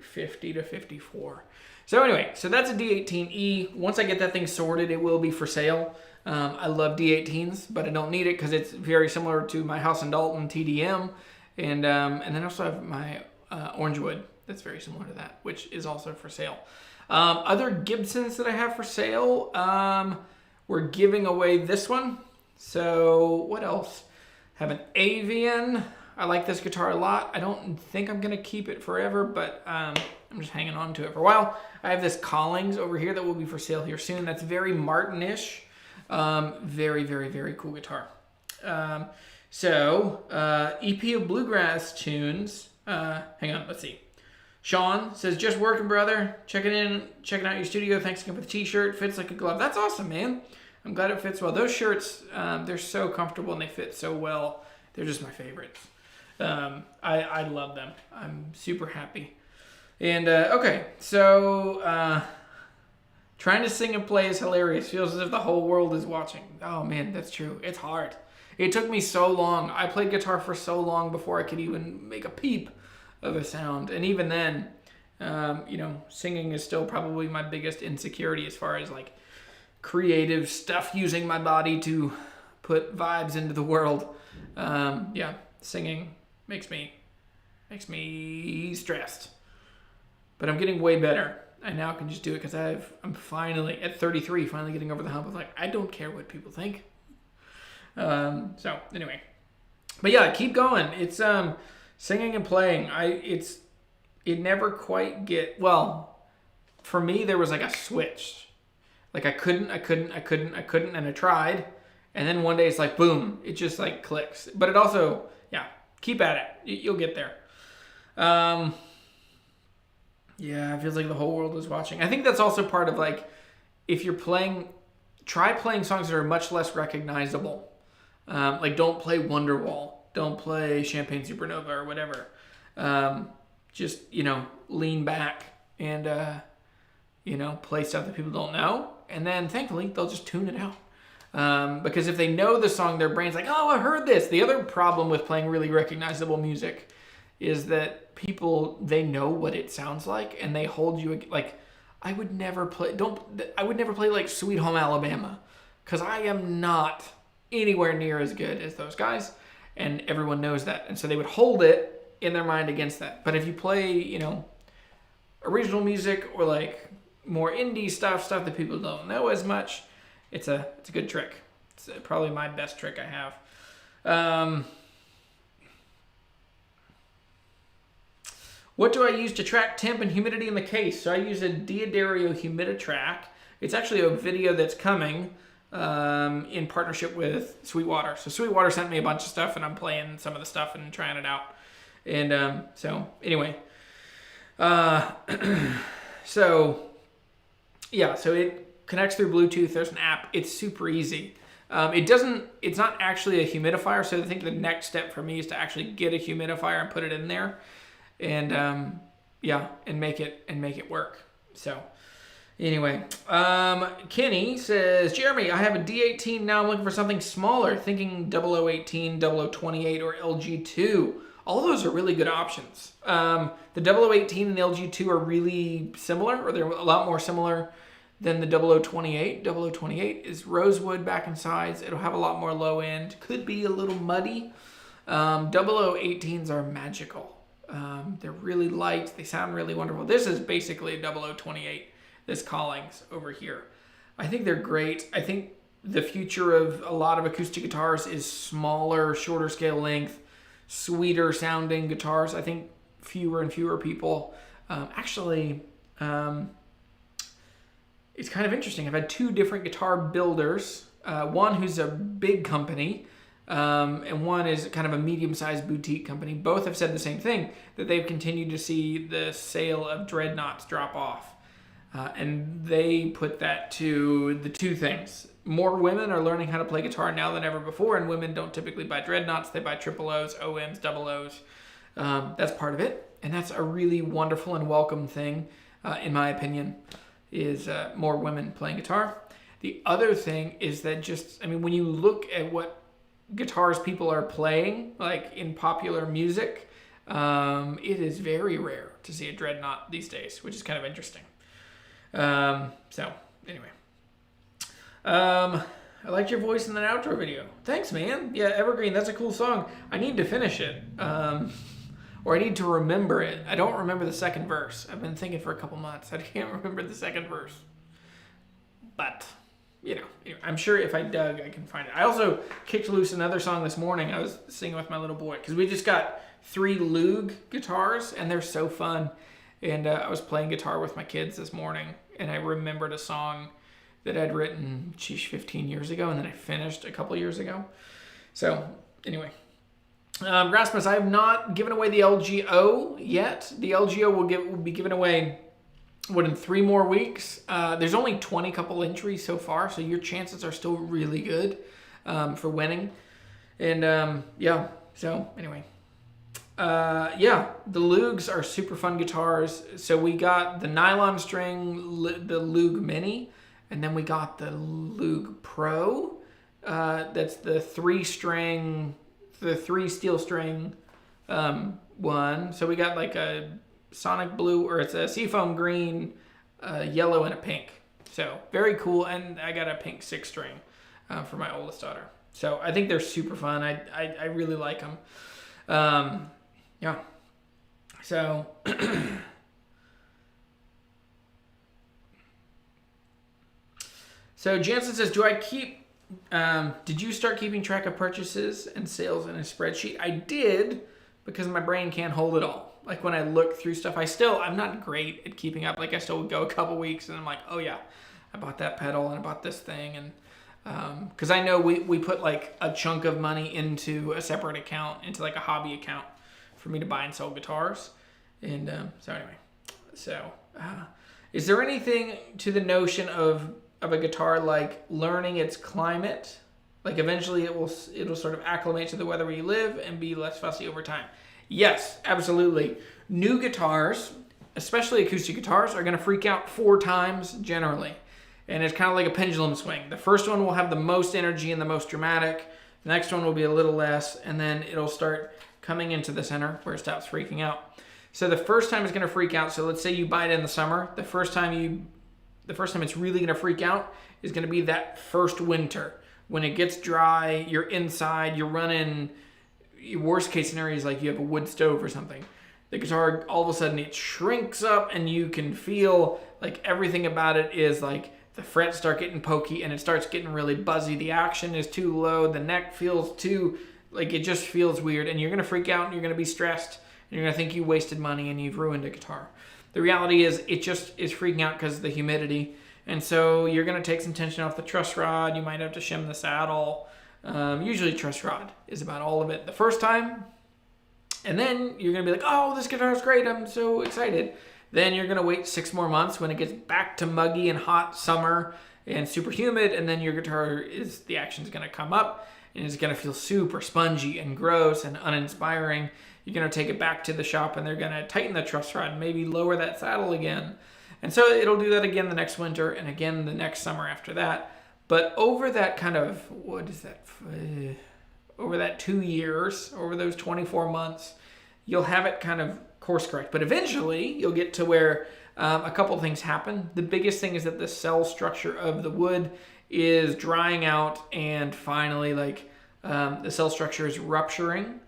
50 to 54. So anyway, so that's a D18E. Once I get that thing sorted, it will be for sale. I love D18s, but I don't need it because it's very similar to my House and Dalton TDM, and then I also have my Orangewood that's very similar to that, which is also for sale. Other Gibsons that I have for sale, we're giving away this one. So what else? Have an Avian. I like this guitar a lot. I don't think I'm gonna keep it forever, but I'm just hanging on to it for a while. I have this Collings over here that will be for sale here soon. That's very Martin-ish. Very, very, very cool guitar. EP of Bluegrass tunes. Hang on, let's see. Sean says, just working, brother. Checking out your studio. Thanks again for the t-shirt. Fits like a glove. That's awesome, man. I'm glad it fits well. Those shirts, they're so comfortable and they fit so well. They're just my favorites. I love them. I'm super happy. And, okay, so Trying to sing and play is hilarious. Feels as if the whole world is watching. Oh man, that's true. It's hard. It took me so long. I played guitar for so long before I could even make a peep of a sound. And even then, singing is still probably my biggest insecurity as far as like creative stuff, using my body to put vibes into the world. Singing makes me stressed. But I'm getting way better. I now can just do it because I'm finally, at 33, finally getting over the hump of like, I don't care what people think. So anyway, but yeah, keep going. It's singing and playing. It never quite for me there was like a switch. Like I couldn't, and I tried, and then one day it's like boom, it just like clicks. But it also, keep at it. You'll get there. It feels like the whole world is watching. I think that's also part of like, if you're playing, try playing songs that are much less recognizable. Like don't play Wonderwall, don't play Champagne Supernova or whatever. Just, lean back and, play stuff that people don't know. And then thankfully they'll just tune it out. Because if they know the song, their brain's like, oh, I heard this. The other problem with playing really recognizable music is that people, they know what it sounds like and they hold you like, I would never play like Sweet Home Alabama because I am not anywhere near as good as those guys, and everyone knows that, and so they would hold it in their mind against that. But if you play, original music or like more indie stuff that people don't know as much, it's a good trick. It's probably my best trick I have. What do I use to track temp and humidity in the case? So I use a Diodario Humiditrack. It's actually a video that's coming in partnership with Sweetwater. So Sweetwater sent me a bunch of stuff, and I'm playing some of the stuff and trying it out. And so it connects through Bluetooth. There's an app. It's super easy. It's not actually a humidifier, so I think the next step for me is to actually get a humidifier and put it in there. And and make it work. So anyway, Kenny says, Jeremy, I have a D18 now. I'm looking for something smaller, thinking 0018, 0028, or LG2. All those are really good options. The 0018 and the LG2 are really similar, or they're a lot more similar than the 0028. 0028 is rosewood back and sides. It'll have a lot more low end. Could be a little muddy. 0018s are magical. They're really light. They sound really wonderful. This is basically a 0028, this Collings over here. I think they're great. I think the future of a lot of acoustic guitars is smaller, shorter scale length, sweeter sounding guitars. I think fewer and fewer people it's kind of interesting. I've had two different guitar builders, one who's a big company, and one is kind of a medium-sized boutique company. Both have said the same thing, that they've continued to see the sale of dreadnoughts drop off. And they put that to the two things. More women are learning how to play guitar now than ever before, and women don't typically buy dreadnoughts. They buy triple O's, OMs, double O's. That's part of it, and that's a really wonderful and welcome thing, in my opinion, is more women playing guitar. The other thing is that when you look at what guitars people are playing, like in popular music, it is very rare to see a dreadnought these days, which is kind of interesting. So anyway, I liked your voice in that outro video. Thanks, man. Yeah, Evergreen, that's a cool song. I need to finish it, or I need to remember it. I don't remember the second verse. I've been thinking for a couple months. I can't remember the second verse, but I'm sure if I dug, I can find it. I also kicked loose another song this morning. I was singing with my little boy because we just got 3 Loog guitars, and they're so fun. And I was playing guitar with my kids this morning, and I remembered a song that I'd written, 15 years ago, and then I finished a couple years ago. So anyway, Rasmus, I have not given away the LGO yet. The LGO will be given away in 3 more weeks. There's only 20 couple entries so far, so your chances are still really good for winning. And so anyway, Yeah, the Lugs are super fun guitars. So we got the nylon string, the Lug Mini, and then we got the Lug Pro. That's the 3 steel string one. So we got like a Sonic Blue, or it's a Seafoam Green, yellow, and a pink. So very cool. And I got a pink 6 string for my oldest daughter. So I think they're super fun. I really like them. Yeah. So so Jansen says, did you start keeping track of purchases and sales in a spreadsheet? I did, because my brain can't hold it all. Like when I look through stuff, I'm not great at keeping up. Like I still would go a couple weeks and I'm like, oh yeah, I bought that pedal and I bought this thing. And because I know we put like a chunk of money into a separate account, into like a hobby account for me to buy and sell guitars. And so anyway, is there anything to the notion of a guitar like learning its climate? Like eventually it'll sort of acclimate to the weather where you live and be less fussy over time. Yes, absolutely. New guitars, especially acoustic guitars, are going to freak out 4 times generally. And it's kind of like a pendulum swing. The first one will have the most energy and the most dramatic. The next one will be a little less, and then it'll start coming into the center where it stops freaking out. So the first time it's going to freak out. So let's say you buy it in the summer. The first time it's really going to freak out is going to be that first winter. When it gets dry, you're inside, you're running. Worst case scenario is like you have a wood stove or something. The guitar, all of a sudden it shrinks up and you can feel like everything about it is like the frets start getting pokey and it starts getting really buzzy. The action is too low. The neck feels too, like it just feels weird, and you're going to freak out and you're going to be stressed and you're going to think you wasted money and you've ruined a guitar. The reality is it just is freaking out because of the humidity. And so you're going to take some tension off the truss rod. You might have to shim the saddle. Usually truss rod is about all of it the first time. And then you're going to be like, oh, this guitar is great. I'm so excited. Then you're going to wait 6 more months when it gets back to muggy and hot summer and super humid. And then your guitar the action's going to come up and it's going to feel super spongy and gross and uninspiring. You're going to take it back to the shop and they're going to tighten the truss rod and maybe lower that saddle again. And so it'll do that again the next winter and again the next summer after that. But over that kind of, over that 2 years, over those 24 months, you'll have it kind of course correct. But eventually you'll get to where a couple things happen. The biggest thing is that the cell structure of the wood is drying out, and finally the cell structure is rupturing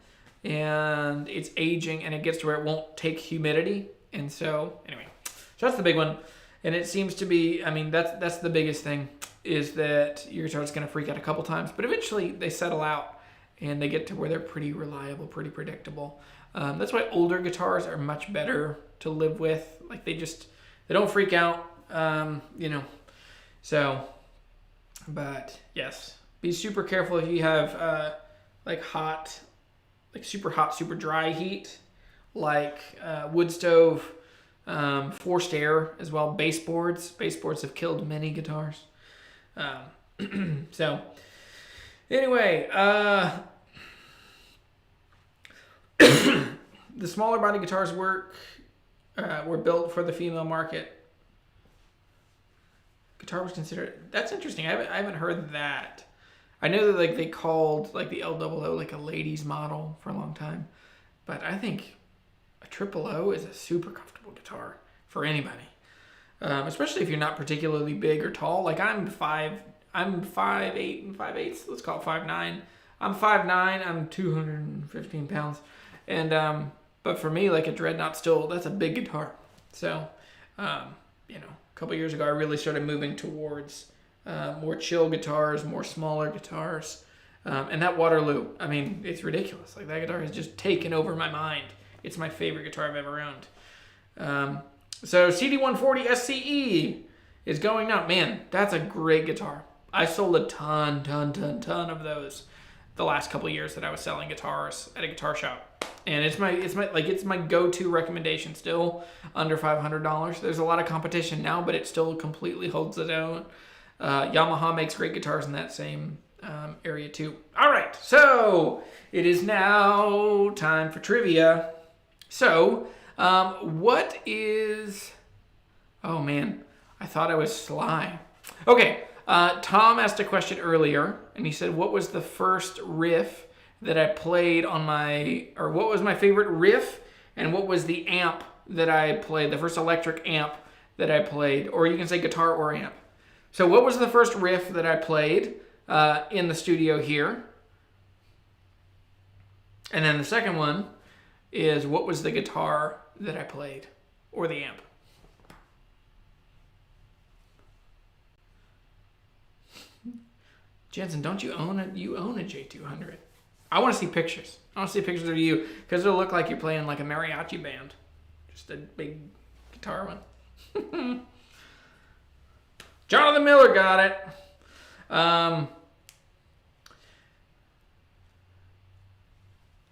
and it's aging, and it gets to where it won't take humidity. And so anyway, so that's the big one. And it seems to be, that's the biggest thing, is that your guitar is going to freak out a couple times, but eventually they settle out and they get to where they're pretty reliable, pretty predictable. That's why older guitars are much better to live with. Like they don't freak out, So, but yes, be super careful if you have super hot, super dry heat, like wood stove, forced air as well. Baseboards have killed many guitars. So anyway, the smaller body guitars were built for the female market. Guitar was considered. That's interesting. I haven't heard that. I know that they called the L00 a ladies model for a long time, but I think a 000 is a super comfortable guitar for anybody. Especially if you're not particularly big or tall. Like I'm 5'8" and 5/8. Let's call it 5'9". I'm 5'9". I'm 215 pounds, and but for me, like a Dreadnought, that's a big guitar. So, a couple years ago, I really started moving towards more chill guitars, more smaller guitars, and that Waterloo. It's ridiculous. Like that guitar has just taken over my mind. It's my favorite guitar I've ever owned. So CD140 SCE is going up. Man, that's a great guitar. I sold a ton of those the last couple of years that I was selling guitars at a guitar shop. And it's my go-to recommendation still, under $500. There's a lot of competition now, but it still completely holds its own. Yamaha makes great guitars in that same area 2. All right, so it is now time for trivia. So, what is... Oh, man, I thought I was sly. Okay, Tom asked a question earlier, and he said, what was the first riff that I played on my... Or what was my favorite riff, and what was the amp that I played, the first electric amp that I played, or you can say guitar or amp. So what was the first riff that I played in the studio here? And then the second one is what was the guitar that I played, or the amp? Jensen, don't you own it? You own a J200. I want to see pictures. I want to see pictures of you, because it'll look like you're playing like a mariachi band. Just a big guitar one. Jonathan Miller got it.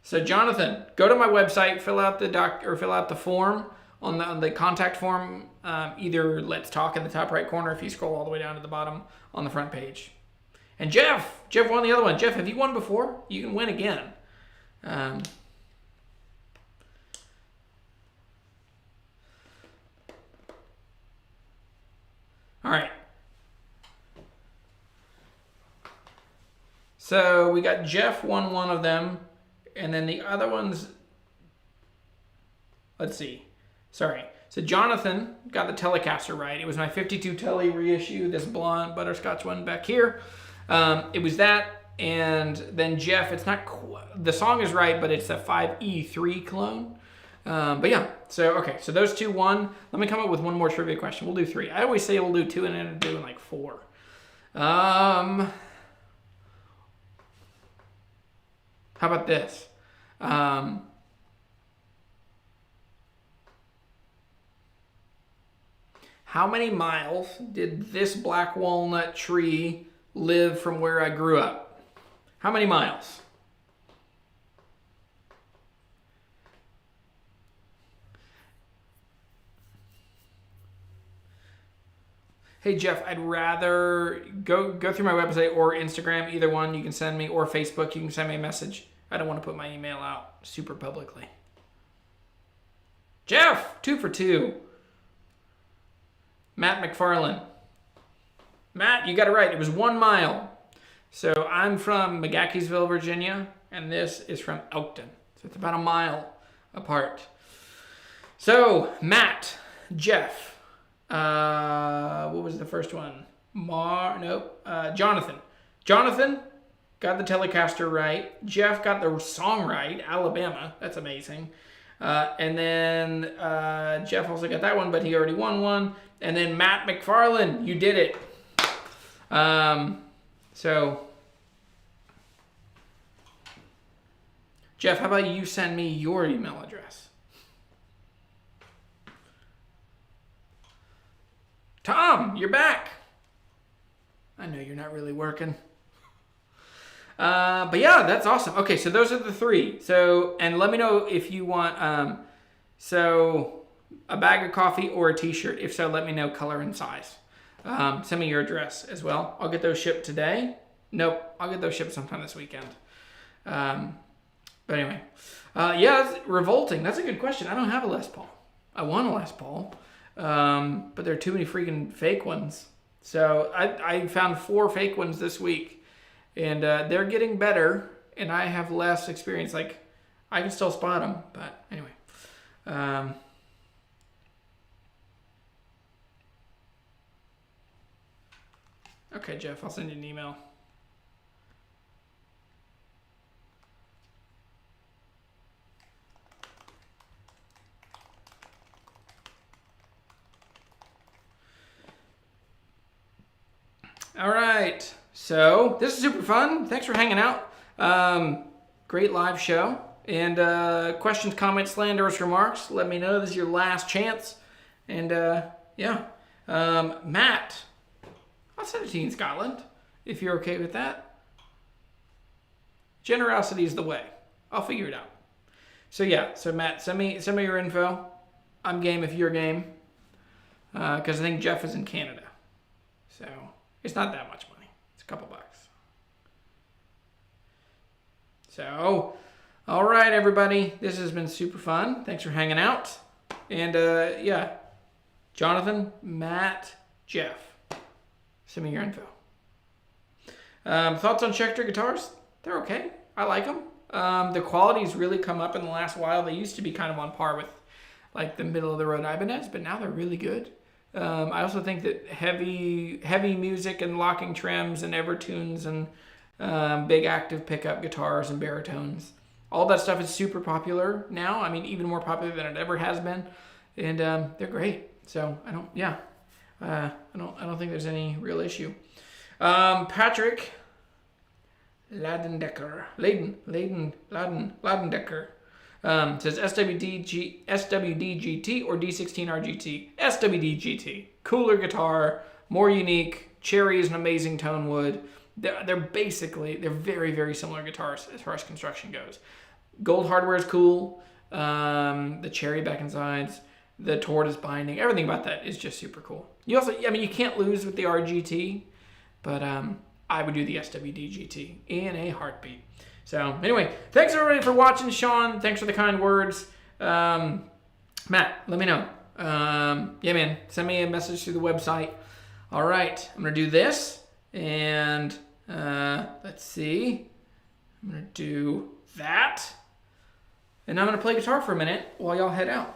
So Jonathan, go to my website, fill out the form on the contact form. Either Let's Talk in the top right corner if you scroll all the way down to the bottom on the front page. And Jeff won the other one. Jeff, have you won before? You can win again. All right. So we got Jeff won one of them, and then the other ones, let's see. Sorry. So Jonathan got the Telecaster right. It was my 52 Tele reissue, this blonde butterscotch one back here. It was that, and then Jeff, it's not, the song is right, but it's a 5E3 clone. But yeah, so okay, so those two won. Let me come up with one more trivia question. We'll do 3. I always say we'll do 2 and then I'm doing like 4. How about this? How many miles did this black walnut tree live from where I grew up? How many miles? Hey Jeff, I'd rather go through my website or Instagram, either one you can send me, or Facebook, you can send me a message. I don't want to put my email out super publicly. Jeff, 2 for 2. Matt McFarland. Matt, you got it right. It was 1 mile. So I'm from McGahkeysville, Virginia, and this is from Elkton. So it's about a mile apart. So Matt, Jeff, what was the first one? Jonathan. Jonathan got the Telecaster right. Jeff got the song right, Alabama. That's amazing. And then Jeff also got that one, but he already won one. And then Matt McFarland, you did it. So, Jeff, how about you send me your email address? Tom, you're back. I know you're not really working. But yeah, that's awesome. Okay, so those are the 3. So, and let me know if you want, so a bag of coffee or a t-shirt. If so, let me know color and size. Send me your address as well. I'll get those shipped today. Nope, I'll get those shipped sometime this weekend. But anyway, yeah, that's revolting. That's a good question. I don't have a Les Paul. I want a Les Paul, but there are too many freaking fake ones. So I found 4 fake ones this week, and they're getting better, and I have less experience. Like, I can still spot them, but anyway. Okay, Jeff, I'll send you an email. All right, so this is super fun. Thanks for hanging out. Great live show. And questions, comments, slanderous remarks, let me know. This is your last chance. And yeah, Matt, I'll send it to you in Scotland if you're okay with that. Generosity is the way. I'll figure it out. So yeah, so Matt, send me your info. I'm game if you're game. Because I think Jeff is in Canada. So it's not that much money. It's a couple bucks. So, all right, everybody. This has been super fun. Thanks for hanging out. And yeah, Jonathan, Matt, Jeff, send me your info. Thoughts on Schecter guitars? They're okay. I like them. The quality's really come up in the last while. They used to be kind of on par with like the middle of the road Ibanez, but now they're really good. I also think that heavy music and locking trims and Evertunes and big active pickup guitars and baritones, all that stuff is super popular now. I mean, even more popular than it ever has been, and they're great. So I don't think there's any real issue. Patrick Ladendecker says SWD GT or D16 RGT. SWD GT. Cooler guitar, more unique. Cherry is an amazing tone wood. They're very, very similar guitars as far as construction goes. Gold hardware is cool. The cherry back and sides, the tortoise binding, everything about that is just super cool. You also, I mean, you can't lose with the RGT, but I would do the SWD GT in a heartbeat. So anyway, thanks everybody for watching. Sean, thanks for the kind words. Matt, let me know. Yeah, man, send me a message through the website. All right, I'm gonna do this, and let's see. I'm gonna do that, and I'm gonna play guitar for a minute while y'all head out.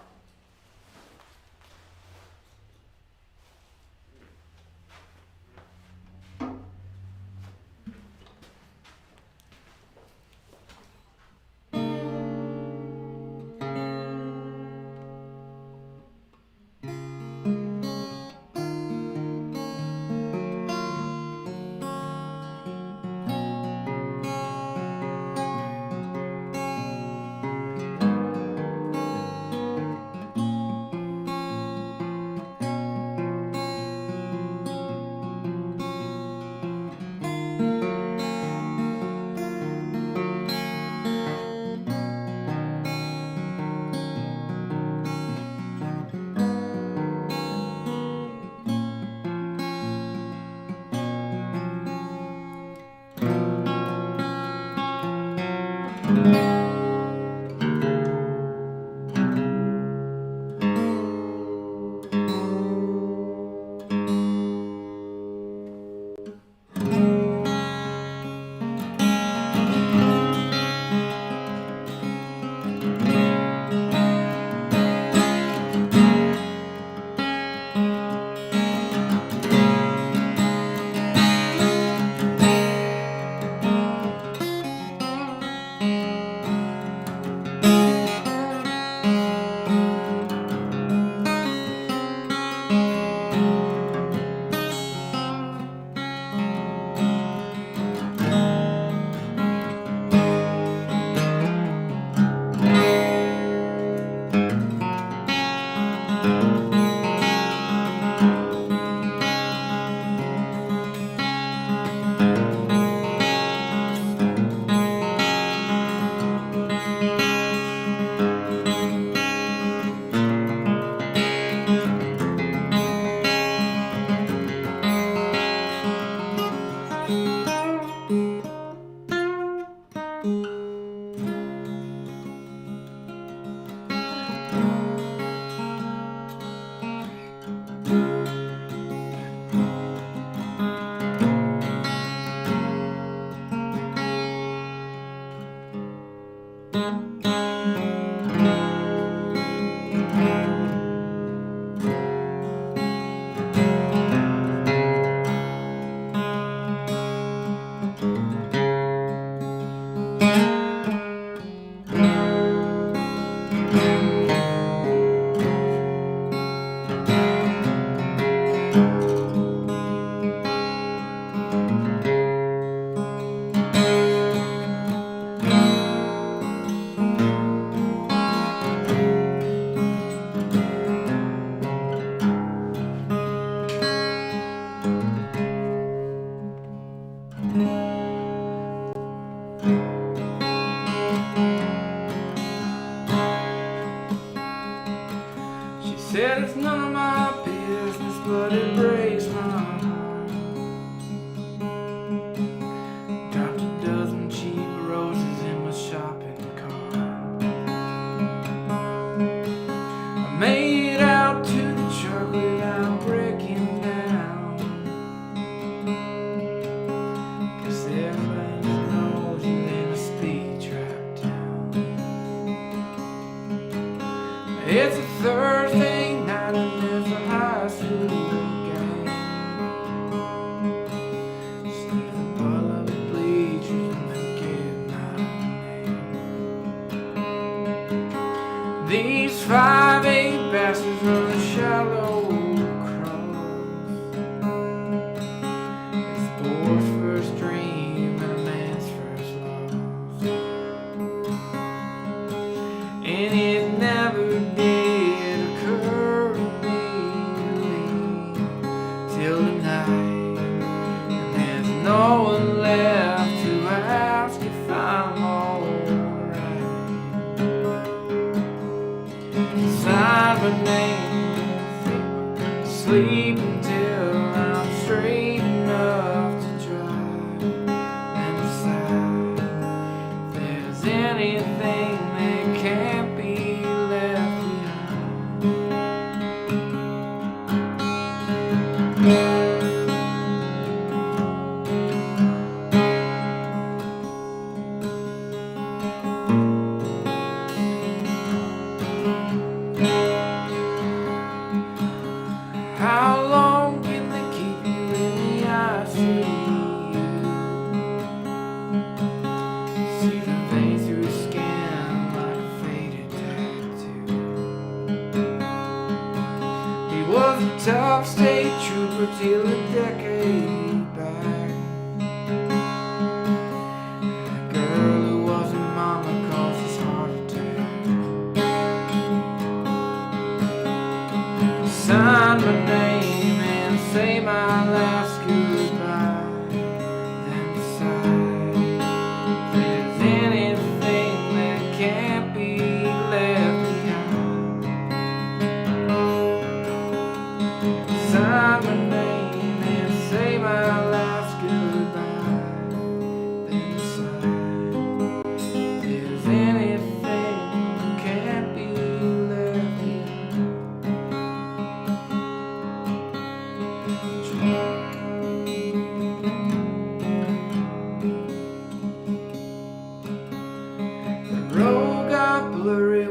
It's a Thursday night and there's a high school game. Sleeping all of the bleachers and forget my name. These 5'8" bastards run a shallow cross. It's a boy's first dream and a man's first loss. And it never did occur to me till tonight. And there's no one left to ask if I'm alright. Sign my name, sleep until I'm straight enough to drive. And decide if there's anything that can't be left How long can they keep you in the ICU? See the vein through the skin like a faded tattoo. He was a tough state trooper till a decade back. That girl who wasn't mama caused his heart attack. Sign my name and say my last goodbye. Then decide if there's anything that can't be left behind. Sign my name and say my last goodbye. Then decide if there's anything that can't be left behind. The road got blurry